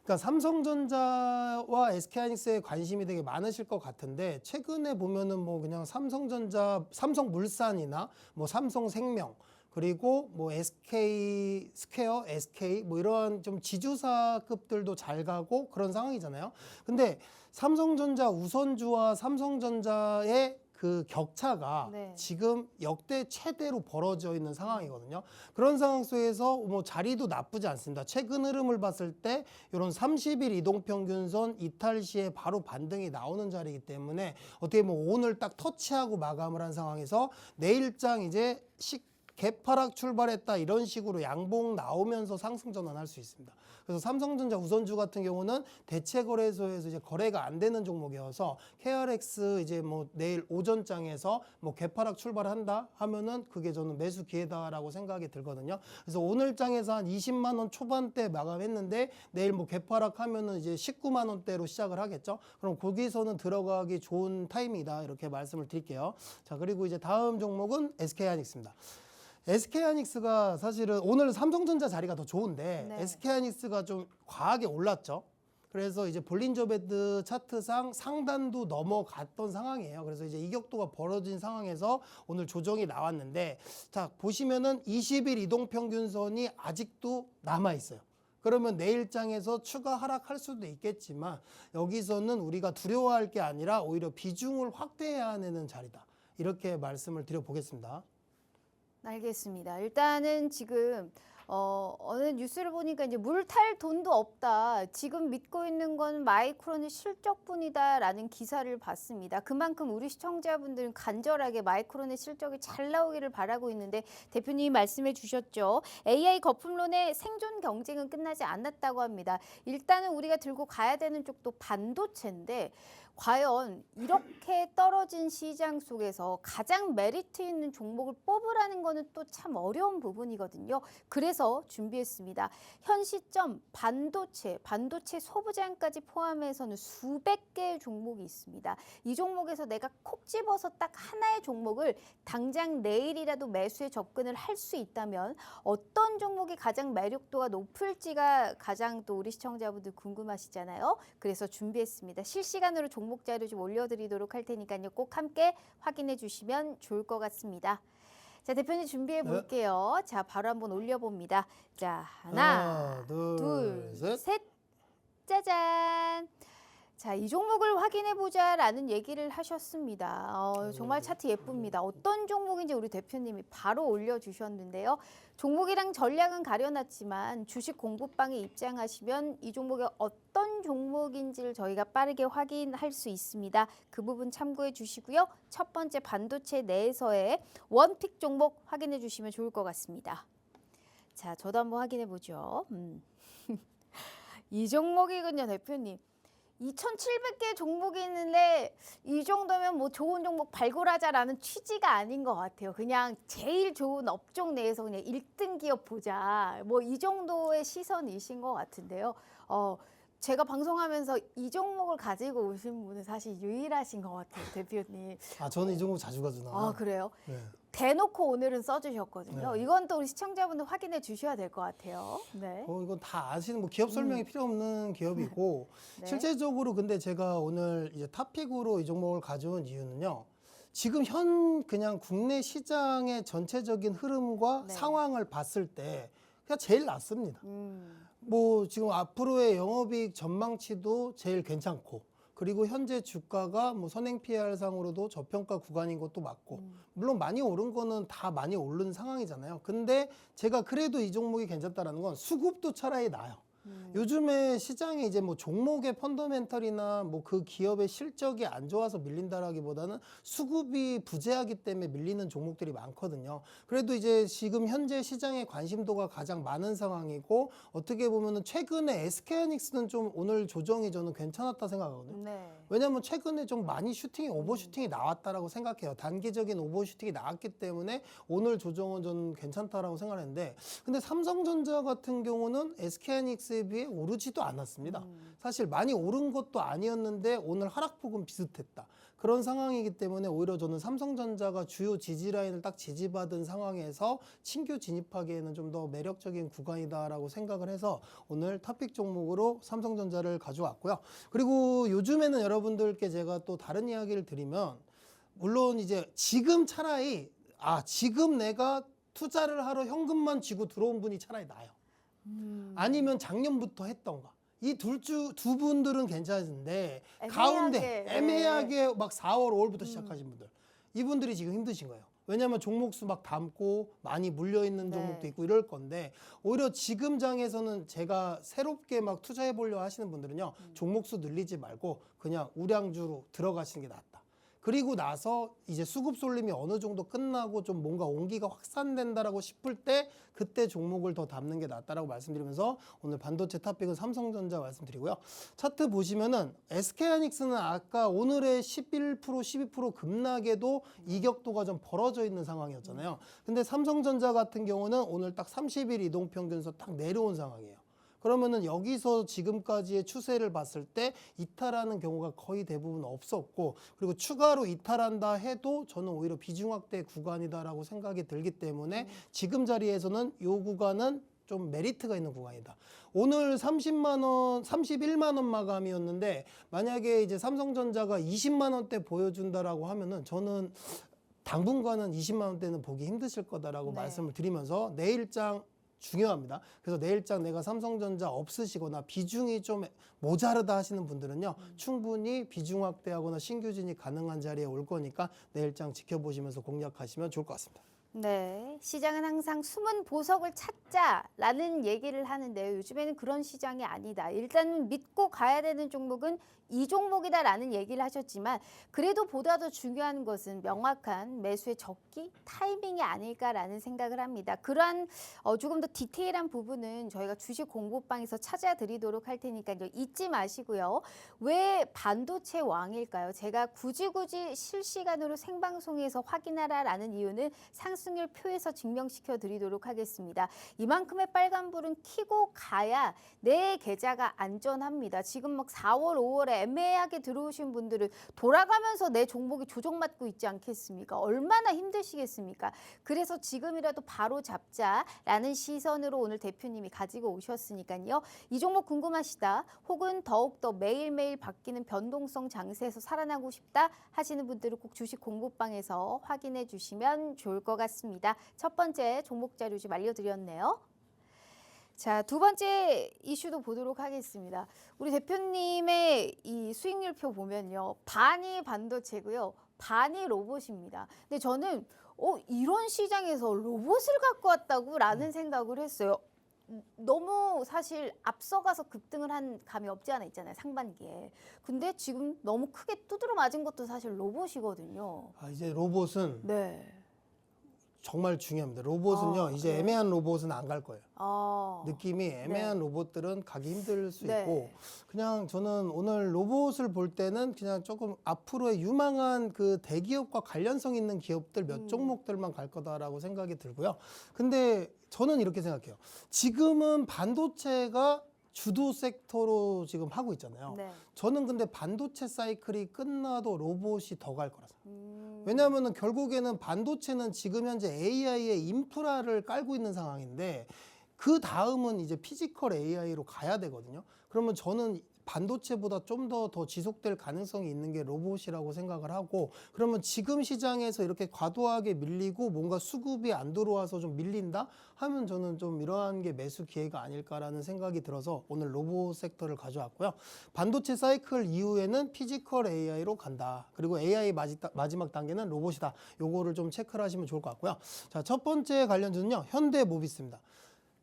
그러니까 삼성전자와 SK하이닉스에 관심이 되게 많으실 것 같은데 최근에 보면은 뭐 그냥 삼성전자, 삼성물산이나 뭐 삼성생명 그리고 뭐 SK스퀘어, SK 뭐 이러한 좀 지주사급들도 잘 가고 그런 상황이잖아요. 근데 삼성전자 우선주와 삼성전자의 그 격차가 네. 지금 역대 최대로 벌어져 있는 상황이거든요. 그런 상황 속에서 뭐 자리도 나쁘지 않습니다. 최근 흐름을 봤을 때 이런 30일 이동평균선 이탈 시에 바로 반등이 나오는 자리이기 때문에 어떻게 뭐 오늘 딱 터치하고 마감을 한 상황에서 내일장 이제 개파락 출발했다 이런 식으로 양봉 나오면서 상승 전환할 수 있습니다. 그래서 삼성전자 우선주 같은 경우는 대체 거래소에서 이제 거래가 안 되는 종목이어서 KRX 이제 뭐 내일 오전장에서 뭐 개파락 출발한다 하면은 그게 저는 매수 기회다라고 생각이 들거든요. 그래서 오늘 장에서 한 20만 원 초반대 마감했는데 내일 뭐 개파락 하면은 이제 19만 원대로 시작을 하겠죠. 그럼 거기서는 들어가기 좋은 타이밍이다 이렇게 말씀을 드릴게요. 자, 그리고 이제 다음 종목은 SK하이닉스입니다. SK하이닉스가 사실은 오늘 삼성전자 자리가 더 좋은데 네. SK하이닉스가 좀 과하게 올랐죠. 그래서 이제 볼린저 밴드 차트상 상단도 넘어갔던 상황이에요. 그래서 이제 이격도가 벌어진 상황에서 오늘 조정이 나왔는데 자, 보시면은 20일 이동평균선이 아직도 남아 있어요. 그러면 내일장에서 추가 하락할 수도 있겠지만 여기서는 우리가 두려워할 게 아니라 오히려 비중을 확대해야 하는 자리다. 이렇게 말씀을 드려보겠습니다. 알겠습니다. 일단은 지금 어느 뉴스를 보니까 이제 물 탈 돈도 없다. 지금 믿고 있는 건 마이크론의 실적뿐이다라는 기사를 봤습니다. 그만큼 우리 시청자분들은 간절하게 마이크론의 실적이 잘 나오기를 바라고 있는데 대표님이 말씀해 주셨죠. AI 거품론의 생존 경쟁은 끝나지 않았다고 합니다. 일단은 우리가 들고 가야 되는 쪽도 반도체인데 과연 이렇게 떨어진 시장 속에서 가장 메리트 있는 종목을 뽑으라는 거는 또 참 어려운 부분이거든요. 그래서 준비했습니다. 현 시점 반도체 소부장까지 포함해서는 수백 개의 종목이 있습니다. 이 종목에서 내가 콕 집어서 딱 하나의 종목을 당장 내일이라도 매수에 접근을 할 수 있다면 어떤 종목이 가장 매력도가 높을지가 가장 또 우리 시청자분들 궁금하시잖아요. 그래서 준비했습니다. 실시간으로 종목 자료 좀 올려드리도록 할 테니까요. 꼭 함께 확인해 주시면 좋을 것 같습니다. 자, 대표님 준비해 볼게요. 자, 바로 한번 올려봅니다. 자, 하나, 둘, 셋. 짜잔. 자, 이 종목을 확인해 보자라는 얘기를 하셨습니다. 정말 차트 예쁩니다. 어떤 종목인지 우리 대표님이 바로 올려주셨는데요. 종목이랑 전략은 가려놨지만 주식 공부방에 입장하시면 이 종목이 어떤 종목인지를 저희가 빠르게 확인할 수 있습니다. 그 부분 참고해 주시고요. 첫 번째 반도체 내에서의 원픽 종목 확인해 주시면 좋을 것 같습니다. 자, 저도 한번 확인해 보죠. 이 종목이군요, 대표님. 2,700개 종목이 있는데 이 정도면 뭐 좋은 종목 발굴하자라는 취지가 아닌 것 같아요. 그냥 제일 좋은 업종 내에서 그냥 1등 기업 보자. 뭐 이 정도의 시선이신 것 같은데요. 제가 방송하면서 이 종목을 가지고 오신 분은 사실 유일하신 것 같아요, 대표님. 아, 저는 이 종목 자주 가져나. 아, 그래요? 네. 대놓고 오늘은 써주셨거든요. 네. 이건 또 우리 시청자분들 확인해 주셔야 될 것 같아요. 네. 이건 다 아시는 뭐 기업 설명이 필요 없는 기업이고 네. 실제적으로 근데 제가 오늘 이제 탑픽으로 이 종목을 가져온 이유는요. 지금 그냥 국내 시장의 전체적인 흐름과 네. 상황을 봤을 때 그냥 제일 낫습니다. 뭐 지금 앞으로의 영업이익 전망치도 제일 괜찮고 그리고 현재 주가가 뭐 선행 PER 상으로도 저평가 구간인 것도 맞고 물론 많이 오른 거는 다 많이 오른 상황이잖아요. 근데 제가 그래도 이 종목이 괜찮다라는 건 수급도 차라리 나아요. 요즘에 시장에 이제 뭐 종목의 펀더멘털이나 뭐 그 기업의 실적이 안 좋아서 밀린다라기보다는 수급이 부재하기 때문에 밀리는 종목들이 많거든요. 그래도 이제 지금 현재 시장의 관심도가 가장 많은 상황이고 어떻게 보면은 최근에 SK하이닉스는 좀 오늘 조정이 저는 괜찮았다 생각하거든요. 네. 왜냐하면 최근에 좀 많이 오버슈팅이 나왔다라고 생각해요. 단기적인 오버슈팅이 나왔기 때문에 오늘 조정은 저는 괜찮다라고 생각했는데 근데 삼성전자 같은 경우는 SK하이닉스에 비해 오르지도 않았습니다. 사실 많이 오른 것도 아니었는데 오늘 하락폭은 비슷했다. 그런 상황이기 때문에 오히려 저는 삼성전자가 주요 지지라인을 딱 지지받은 상황에서 신규 진입하기에는 좀 더 매력적인 구간이다라고 생각을 해서 오늘 탑픽 종목으로 삼성전자를 가져왔고요. 그리고 요즘에는 여러분들께 제가 또 다른 이야기를 드리면 물론 이제 지금 차라리 지금 내가 투자를 하러 현금만 쥐고 들어온 분이 차라리 나아요. 아니면 작년부터 했던가. 이 두 분들은 괜찮은데 가운데 애매하게 막 4월, 5월부터 시작하신 분들 이분들이 지금 힘드신 거예요. 왜냐하면 종목수 막 담고 많이 물려있는 네. 종목도 있고 이럴 건데 오히려 지금 장에서는 제가 새롭게 막 투자해 보려 하시는 분들은요. 종목수 늘리지 말고 그냥 우량주로 들어가시는 게 낫다. 그리고 나서 이제 수급 쏠림이 어느 정도 끝나고 좀 뭔가 온기가 확산된다라고 싶을 때 그때 종목을 더 담는 게 낫다라고 말씀드리면서 오늘 반도체 탑픽은 삼성전자 말씀드리고요. 차트 보시면은 SK하이닉스는 아까 오늘의 11%, 12% 급락에도 이격도가 좀 벌어져 있는 상황이었잖아요. 근데 삼성전자 같은 경우는 오늘 딱 30일 이동평균에서 딱 내려온 상황이에요. 그러면은 여기서 지금까지의 추세를 봤을 때 이탈하는 경우가 거의 대부분 없었고 그리고 추가로 이탈한다 해도 저는 오히려 비중 확대 구간이다라고 생각이 들기 때문에 지금 자리에서는 이 구간은 좀 메리트가 있는 구간이다. 오늘 30만 원, 31만 원 마감이었는데 만약에 이제 삼성전자가 20만 원대 보여준다라고 하면은 저는 당분간은 20만 원대는 보기 힘드실 거다라고 네. 말씀을 드리면서 내일장 중요합니다. 그래서 내일장 내가 삼성전자 없으시거나 비중이 좀 모자르다 하시는 분들은요. 충분히 비중 확대하거나 신규 진입 가능한 자리에 올 거니까 내일장 지켜보시면서 공략하시면 좋을 것 같습니다. 네, 시장은 항상 숨은 보석을 찾자라는 얘기를 하는데요. 요즘에는 그런 시장이 아니다. 일단 믿고 가야 되는 종목은 이 종목이다라는 얘기를 하셨지만 그래도 보다 더 중요한 것은 명확한 매수의 적기 타이밍이 아닐까라는 생각을 합니다. 그러한 조금 더 디테일한 부분은 저희가 주식 공부방에서 찾아드리도록 할 테니까요. 잊지 마시고요. 왜 반도체 왕일까요? 제가 굳이 실시간으로 생방송에서 확인하라라는 이유는 상승률 표에서 증명시켜 드리도록 하겠습니다. 이만큼의 빨간불은 켜고 가야 내 계좌가 안전합니다. 지금 막 4월, 5월에 애매하게 들어오신 분들은 돌아가면서 내 종목이 조정받고 있지 않겠습니까? 얼마나 힘드시겠습니까? 그래서 지금이라도 바로 잡자라는 시선으로 오늘 대표님이 가지고 오셨으니까요. 이 종목 궁금하시다 혹은 더욱더 매일매일 바뀌는 변동성 장세에서 살아나고 싶다 하시는 분들은 꼭 주식 공부방에서 확인해 주시면 좋을 것 같습니다. 첫 번째 종목 자료 좀 알려드렸네요. 자, 두 번째 이슈도 보도록 하겠습니다. 우리 대표님의 이 수익률표 보면요. 반이 반도체고요. 반이 로봇입니다. 근데 저는 이런 시장에서 로봇을 갖고 왔다고 라는 생각을 했어요. 너무 사실 앞서가서 급등을 한 감이 없지 않아 있잖아요. 상반기에. 근데 지금 너무 크게 두드러 맞은 것도 사실 로봇이거든요. 이제 로봇은 네. 정말 중요합니다. 로봇은요. 이제 네. 애매한 로봇은 안 갈 거예요. 느낌이 애매한 로봇들은 가기 힘들 수 네. 있고 그냥 저는 오늘 로봇을 볼 때는 그냥 조금 앞으로의 유망한 그 대기업과 관련성 있는 기업들 몇 종목들만 갈 거다라고 생각이 들고요. 근데 저는 이렇게 생각해요. 지금은 반도체가 주도 섹터로 지금 하고 있잖아요. 네. 저는 근데 반도체 사이클이 끝나도 로봇이 더 갈 거라서. 왜냐하면 결국에는 반도체는 지금 현재 AI의 인프라를 깔고 있는 상황인데 그 다음은 이제 피지컬 AI로 가야 되거든요. 그러면 저는 반도체보다 좀 더 지속될 가능성이 있는 게 로봇이라고 생각을 하고 그러면 지금 시장에서 이렇게 과도하게 밀리고 뭔가 수급이 안 들어와서 좀 밀린다 하면 저는 좀 이러한 게 매수 기회가 아닐까라는 생각이 들어서 오늘 로봇 섹터를 가져왔고요. 반도체 사이클 이후에는 피지컬 AI로 간다. 그리고 AI 마지막 단계는 로봇이다. 요거를 좀 체크를 하시면 좋을 것 같고요. 자, 첫 번째 관련주는요. 현대모비스입니다.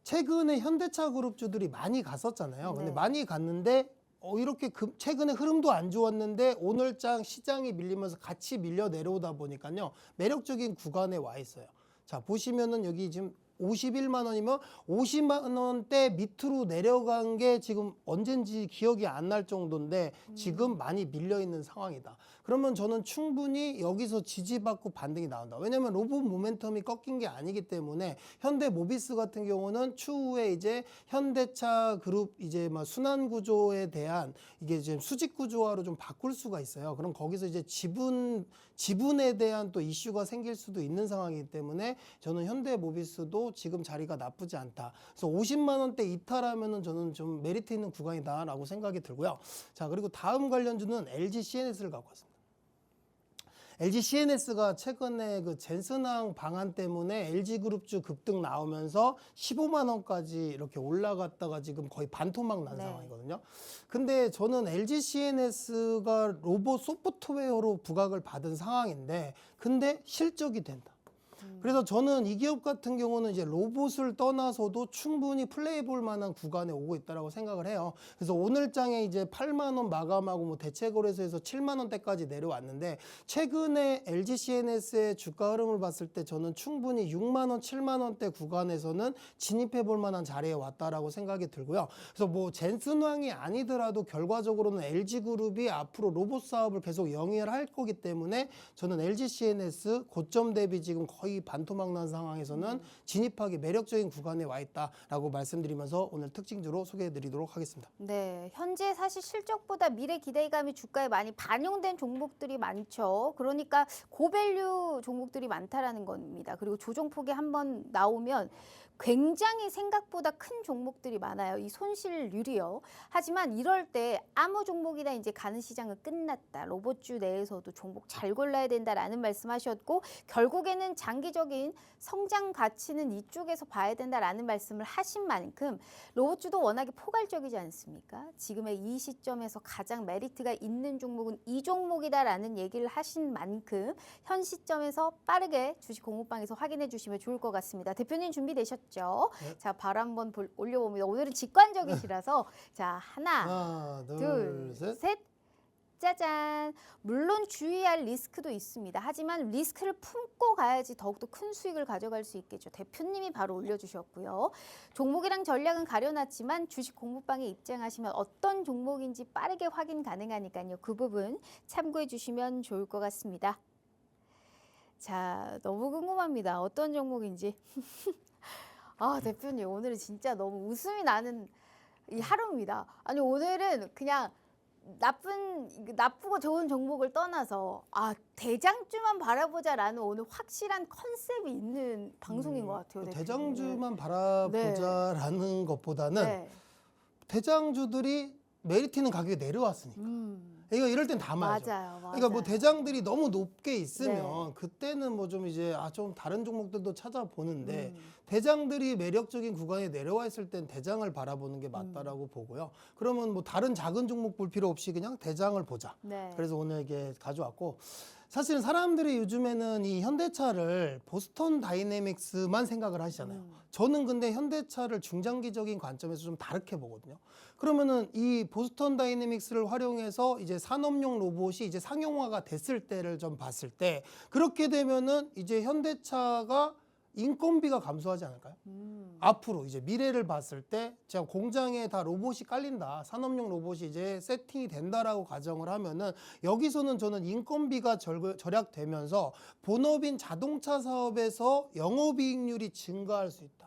최근에 현대차 그룹주들이 많이 갔었잖아요. 근데 네. 많이 갔는데 이렇게 최근에 흐름도 안 좋았는데 오늘장 시장이 밀리면서 같이 밀려 내려오다 보니까요. 매력적인 구간에 와 있어요. 자, 보시면은 여기 지금 51만 원이면 50만 원대 밑으로 내려간 게 지금 언젠지 기억이 안 날 정도인데 지금 많이 밀려 있는 상황이다. 그러면 저는 충분히 여기서 지지받고 반등이 나온다. 왜냐하면 로봇 모멘텀이 꺾인 게 아니기 때문에 현대모비스 같은 경우는 추후에 이제 현대차 그룹 이제 막 순환 구조에 대한 이게 이제 수직 구조화로 좀 바꿀 수가 있어요. 그럼 거기서 이제 지분에 대한 또 이슈가 생길 수도 있는 상황이기 때문에 저는 현대모비스도 지금 자리가 나쁘지 않다. 그래서 50만 원대 이탈하면은 저는 좀 메리트 있는 구간이다라고 생각이 들고요. 자, 그리고 다음 관련주는 LG CNS를 갖고 왔습니다. LG CNS가 최근에 그 젠슨항 방안 때문에 LG그룹주 급등 나오면서 15만 원까지 이렇게 올라갔다가 지금 거의 반토막 난 네. 상황이거든요. 근데 저는 LG CNS가 로봇 소프트웨어로 부각을 받은 상황인데 근데 실적이 된다. 그래서 저는 이 기업 같은 경우는 이제 로봇을 떠나서도 충분히 플레이 볼 만한 구간에 오고 있다라고 생각을 해요. 그래서 오늘 장에 이제 8만 원 마감하고 뭐 대체거래소에서 7만 원대까지 내려왔는데 최근에 LG CNS의 주가 흐름을 봤을 때 저는 충분히 6만 원, 7만 원대 구간에서는 진입해 볼 만한 자리에 왔다라고 생각이 들고요. 그래서 뭐 젠슨왕이 아니더라도 결과적으로는 LG그룹이 앞으로 로봇 사업을 계속 영위할 거기 때문에 저는 LG CNS 고점 대비 지금 거의 반토막 난 상황에서는 진입하기 매력적인 구간에 와 있다라고 말씀드리면서 오늘 특징주로 소개해드리도록 하겠습니다. 네, 현재 사실 실적보다 미래 기대감이 주가에 많이 반영된 종목들이 많죠. 그러니까 고밸류 종목들이 많다라는 겁니다. 그리고 조정폭이 한번 나오면 굉장히 생각보다 큰 종목들이 많아요. 이 손실률이요. 하지만 이럴 때 아무 종목이나 이제 가는 시장은 끝났다. 로봇주 내에서도 종목 잘 골라야 된다라는 말씀하셨고 결국에는 장기적인 성장 가치는 이쪽에서 봐야 된다라는 말씀을 하신 만큼 로봇주도 워낙에 포괄적이지 않습니까? 지금의 이 시점에서 가장 메리트가 있는 종목은 이 종목이다라는 얘기를 하신 만큼 현 시점에서 빠르게 주식 공부방에서 확인해 주시면 좋을 것 같습니다. 대표님 준비되셨죠? 네. 자, 바로 한번 올려봅니다. 오늘은 직관적이시라서 자, 하나, 둘, 셋. 짜잔. 물론 주의할 리스크도 있습니다. 하지만 리스크를 품고 가야지 더욱더 큰 수익을 가져갈 수 있겠죠. 대표님이 바로 올려주셨고요. 종목이랑 전략은 가려놨지만 주식 공부방에 입장하시면 어떤 종목인지 빠르게 확인 가능하니까요. 그 부분 참고해 주시면 좋을 것 같습니다. 자, 너무 궁금합니다. 어떤 종목인지. 아, 대표님 오늘은 진짜 너무 웃음이 나는 이 하루입니다. 아니 오늘은 그냥 나쁘고 좋은 종목을 떠나서 대장주만 바라보자라는 오늘 확실한 컨셉이 있는 방송인 것 같아요. 대표님. 대장주만 바라보자라는 것보다는 네. 대장주들이 메리트는 가격이 내려왔으니까. 이거 이럴 땐 담아야죠. 맞아요. 그러니까 뭐 대장들이 너무 높게 있으면 네. 그때는 뭐 좀 이제 좀 다른 종목들도 찾아보는데 대장들이 매력적인 구간에 내려와 있을 땐 대장을 바라보는 게 맞다라고 보고요. 그러면 뭐 다른 작은 종목 볼 필요 없이 그냥 대장을 보자. 네. 그래서 오늘 이게 가져왔고 사실은 사람들이 요즘에는 이 현대차를 보스턴 다이내믹스만 생각을 하시잖아요. 저는 근데 현대차를 중장기적인 관점에서 좀 다르게 보거든요. 그러면은 이 보스턴 다이내믹스를 활용해서 이제 산업용 로봇이 이제 상용화가 됐을 때를 좀 봤을 때 그렇게 되면은 이제 현대차가 인건비가 감소하지 않을까요? 앞으로 이제 미래를 봤을 때 제가 공장에 다 로봇이 깔린다. 산업용 로봇이 이제 세팅이 된다라고 가정을 하면은 여기서는 저는 인건비가 절약되면서 본업인 자동차 사업에서 영업이익률이 증가할 수 있다.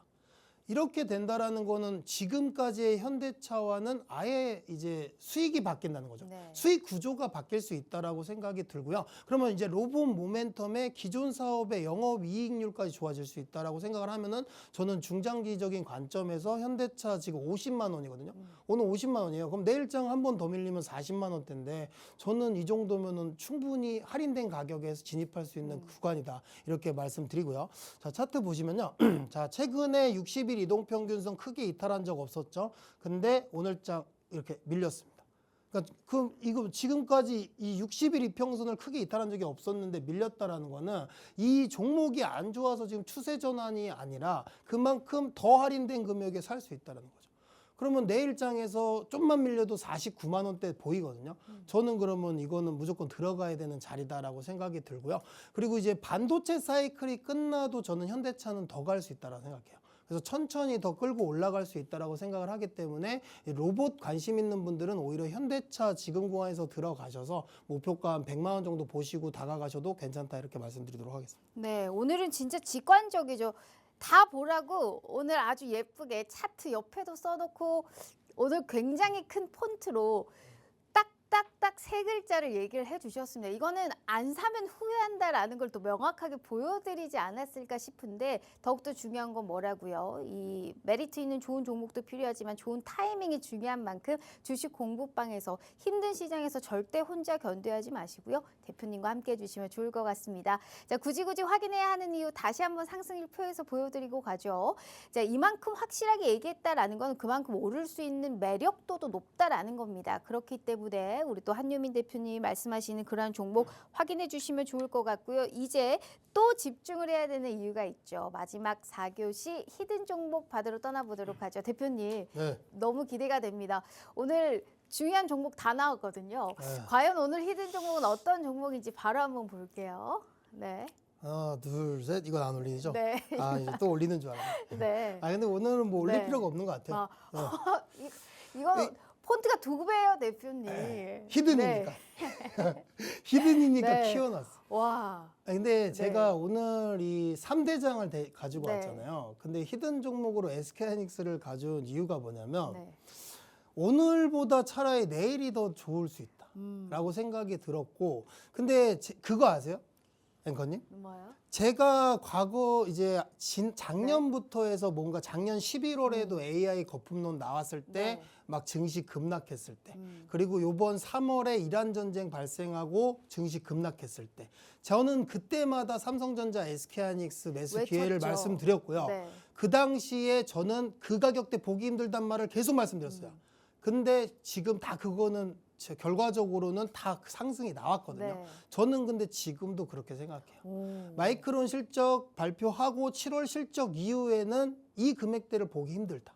이렇게 된다라는 거는 지금까지의 현대차와는 아예 이제 수익이 바뀐다는 거죠. 네. 수익 구조가 바뀔 수 있다라고 생각이 들고요. 그러면 이제 로봇 모멘텀의 기존 사업의 영업 이익률까지 좋아질 수 있다라고 생각을 하면은 저는 중장기적인 관점에서 현대차 지금 50만 원이거든요. 오늘 50만 원이에요. 그럼 내일장 한 번 더 밀리면 40만 원대인데 저는 이 정도면은 충분히 할인된 가격에서 진입할 수 있는 구간이다. 이렇게 말씀드리고요. 자, 차트 보시면요. 자, 최근에 60일 이동평균선 크게 이탈한 적 없었죠. 근데 오늘장 이렇게 밀렸습니다. 그러니까 이거 지금까지 이 60일 이평선을 크게 이탈한 적이 없었는데 밀렸다라는 거는 이 종목이 안 좋아서 지금 추세 전환이 아니라 그만큼 더 할인된 금액에 살 수 있다는 거죠. 그러면 내일장에서 좀만 밀려도 49만 원대 보이거든요. 저는 그러면 이거는 무조건 들어가야 되는 자리다라고 생각이 들고요. 그리고 이제 반도체 사이클이 끝나도 저는 현대차는 더 갈 수 있다라고 생각해요. 그래서 천천히 더 끌고 올라갈 수 있다라고 생각을 하기 때문에 로봇 관심 있는 분들은 오히려 현대차 지금 구간에서 들어가셔서 목표가 한 100만 원 정도 보시고 다가가셔도 괜찮다 이렇게 말씀드리도록 하겠습니다. 네, 오늘은 진짜 직관적이죠. 다 보라고 오늘 아주 예쁘게 차트 옆에도 써놓고 오늘 굉장히 큰 폰트로 딱 딱딱 세 글자를 얘기를 해주셨습니다. 이거는 안 사면 후회한다라는 걸 또 명확하게 보여드리지 않았을까 싶은데 더욱더 중요한 건 뭐라고요? 이 메리트 있는 좋은 종목도 필요하지만 좋은 타이밍이 중요한 만큼 주식 공부방에서 힘든 시장에서 절대 혼자 견뎌하지 마시고요. 대표님과 함께 해주시면 좋을 것 같습니다. 자, 굳이 확인해야 하는 이유 다시 한번 상승일표에서 보여드리고 가죠. 자, 이만큼 확실하게 얘기했다라는 건 그만큼 오를 수 있는 매력도도 높다라는 겁니다. 그렇기 때문에 우리 또 한유민 대표님 말씀하시는 그러한 종목 확인해 주시면 좋을 것 같고요. 이제 또 집중을 해야 되는 이유가 있죠. 마지막 4교시 히든 종목 받으러 떠나보도록 하죠. 대표님 네. 너무 기대가 됩니다. 오늘 중요한 종목 다 나왔거든요. 네. 과연 오늘 히든 종목은 어떤 종목인지 바로 한번 볼게요. 네. 하나, 둘, 셋. 이건 안 올리죠? 네. 아, 이제 또 올리는 줄 알았네. 네. 아, 근데 오늘은 뭐 올릴 네. 필요가 없는 것 같아요. 이거는 폰트가 2배예요, 대표님. 히든이니까. 히든이니까 네. 키워놨어. 와. 아, 근데 네. 제가 오늘 이 3대장을 가지고 네. 왔잖아요. 근데 히든 종목으로 SK하이닉스를 가져온 이유가 뭐냐면 네. 오늘보다 차라리 내일이 더 좋을 수 있다. 라고 생각이 들었고, 근데 그거 아세요? 앵커님? 뭐요? 제가 과거 이제 작년부터 해서 뭔가 작년 11월에도 AI 거품론 나왔을 때 네. 막 증시 급락했을 때, 그리고 요번 3월에 이란 전쟁 발생하고 증시 급락했을 때, 저는 그때마다 삼성전자, SK하이닉스 매수 외쳤죠. 기회를 말씀드렸고요. 네. 그 당시에 저는 그 가격대 보기 힘들단 말을 계속 말씀드렸어요. 근데 지금 다 그거는 결과적으로는 다 상승이 나왔거든요. 네. 저는 근데 지금도 그렇게 생각해요. 오. 마이크론 실적 발표하고 7월 실적 이후에는 이 금액대를 보기 힘들다.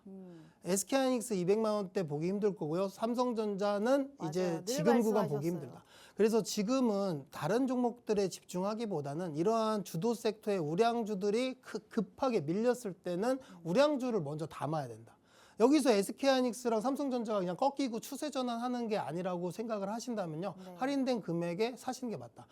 SK하이닉스 200만 원대 보기 힘들 거고요. 삼성전자는 맞아요. 이제 늘 지금 구간 보기 말씀하셨어요. 힘들다. 그래서 지금은 다른 종목들에 집중하기보다는 이러한 주도 섹터의 우량주들이 급하게 밀렸을 때는 우량주를 먼저 담아야 된다. 여기서 SK하이닉스랑 삼성전자가 그냥 꺾이고 추세 전환하는 게 아니라고 생각을 하신다면요. 네. 할인된 금액에 사시는 게 맞다.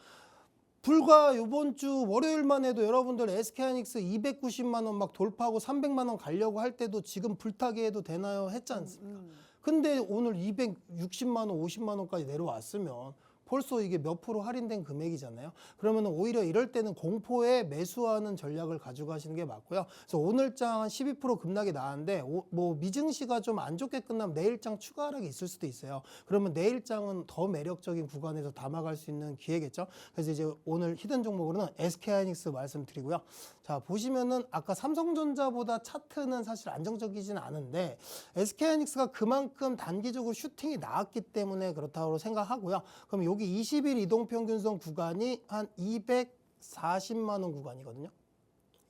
불과 이번 주 월요일만 해도 여러분들 SK하이닉스 290만 원 막 돌파하고 300만 원 가려고 할 때도 지금 불타게 해도 되나요? 했지 않습니까? 근데 오늘 260만 원, 50만 원까지 내려왔으면 벌써 이게 몇 프로 할인된 금액이잖아요. 그러면 오히려 이럴 때는 공포에 매수하는 전략을 가지고 가시는 게 맞고요. 그래서 오늘장 한 12% 급락이 나왔는데 뭐 미증시가 좀 안 좋게 끝나면 내일장 추가 하락이 있을 수도 있어요. 그러면 내일장은 더 매력적인 구간에서 담아갈 수 있는 기회겠죠. 그래서 이제 오늘 히든 종목으로는 SK하이닉스 말씀드리고요. 자, 보시면은 아까 삼성전자보다 차트는 사실 안정적이지는 않은데 SK하이닉스가 그만큼 단기적으로 슈팅이 나왔기 때문에 그렇다고 생각하고요. 그럼 여기 20일 이동평균선 구간이 한 240만 원 구간이거든요.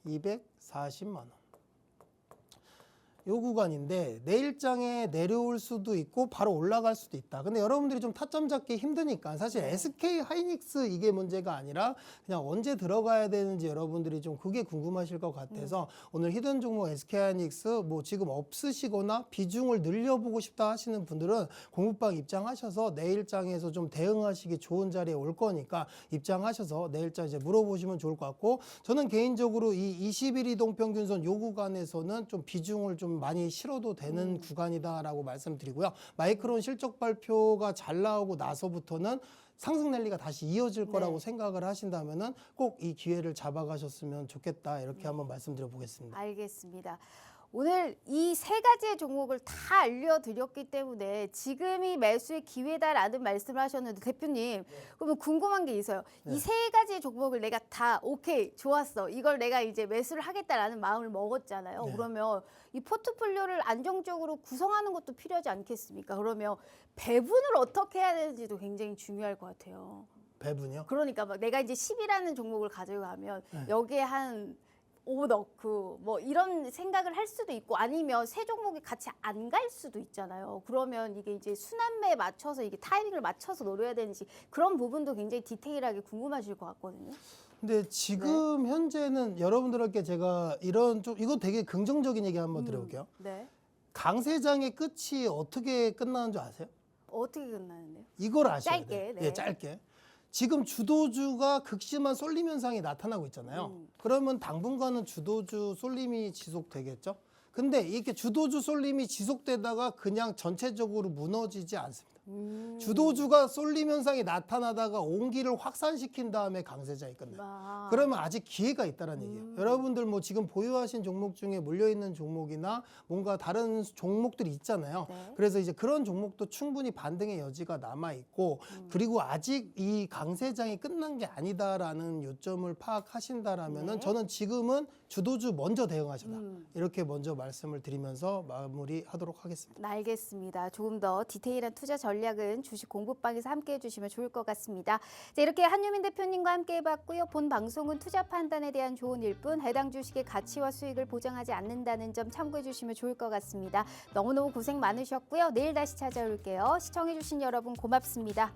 240만 원. 요 구간인데 내일장에 내려올 수도 있고 바로 올라갈 수도 있다. 근데 여러분들이 좀 타점 잡기 힘드니까 사실 SK하이닉스 이게 문제가 아니라 그냥 언제 들어가야 되는지 여러분들이 좀 그게 궁금하실 것 같아서 오늘 히든 종목 SK하이닉스 뭐 지금 없으시거나 비중을 늘려보고 싶다 하시는 분들은 공부방 입장하셔서 내일장에서 좀 대응하시기 좋은 자리에 올 거니까 입장하셔서 내일장 이제 물어보시면 좋을 것 같고, 저는 개인적으로 이 20일 이동평균선 요 구간에서는 좀 비중을 좀 많이 실어도 되는 구간이다라고 말씀드리고요. 마이크론 실적 발표가 잘 나오고 나서부터는 상승 랠리가 다시 이어질 거라고 생각을 하신다면은 꼭 이 기회를 잡아가셨으면 좋겠다. 이렇게 한번 말씀드려 보겠습니다. 알겠습니다. 오늘 이 세 가지의 종목을 다 알려드렸기 때문에 지금이 매수의 기회다라는 말씀을 하셨는데 대표님, 그러면 궁금한 게 있어요. 이 세 가지의 종목을 내가 다 오케이, 좋았어. 이걸 내가 이제 매수를 하겠다라는 마음을 먹었잖아요. 그러면 이 포트폴리오를 안정적으로 구성하는 것도 필요하지 않겠습니까? 그러면 배분을 어떻게 해야 되는지도 굉장히 중요할 것 같아요. 배분이요? 그러니까 막 내가 이제 10이라는 종목을 가져가면 여기에 한 5 넣고 뭐 이런 생각을 할 수도 있고, 아니면 세 종목이 같이 안 갈 수도 있잖아요. 그러면 이게 이제 순환매에 맞춰서 이게 타이밍을 맞춰서 노려야 되는지 그런 부분도 굉장히 디테일하게 궁금하실 것 같거든요. 근데 지금 현재는 여러분들께 제가 이런 좀 이거 되게 긍정적인 얘기 한번 드려볼게요. 네. 강세장의 끝이 어떻게 끝나는 줄 아세요? 어떻게 끝나는데요? 이걸 아셔야 짧게, 돼요. 네. 예, 짧게. 지금 주도주가 극심한 쏠림 현상이 나타나고 있잖아요. 그러면 당분간은 주도주 쏠림이 지속되겠죠. 근데 이렇게 주도주 쏠림이 지속되다가 그냥 전체적으로 무너지지 않습니다. 주도주가 쏠림 현상이 나타나다가 온기를 확산시킨 다음에 강세장이 끝나요. 아. 그러면 아직 기회가 있다는 얘기예요. 여러분들 뭐 지금 보유하신 종목 중에 몰려있는 종목이나 뭔가 다른 종목들이 있잖아요. 네. 그래서 이제 그런 종목도 충분히 반등의 여지가 남아있고 그리고 아직 이 강세장이 끝난 게 아니다라는 요점을 파악하신다라면은 네. 저는 지금은 주도주 먼저 대응하셔라. 이렇게 먼저 말씀을 드리면서 마무리하도록 하겠습니다. 알겠습니다. 조금 더 디테일한 투자 전략은 주식 공부방에서 함께 해주시면 좋을 것 같습니다. 자, 이렇게 한유민 대표님과 함께 해봤고요. 본 방송은 투자 판단에 대한 조언일 뿐 해당 주식의 가치와 수익을 보장하지 않는다는 점 참고해 주시면 좋을 것 같습니다. 너무너무 고생 많으셨고요. 내일 다시 찾아올게요. 시청해주신 여러분 고맙습니다.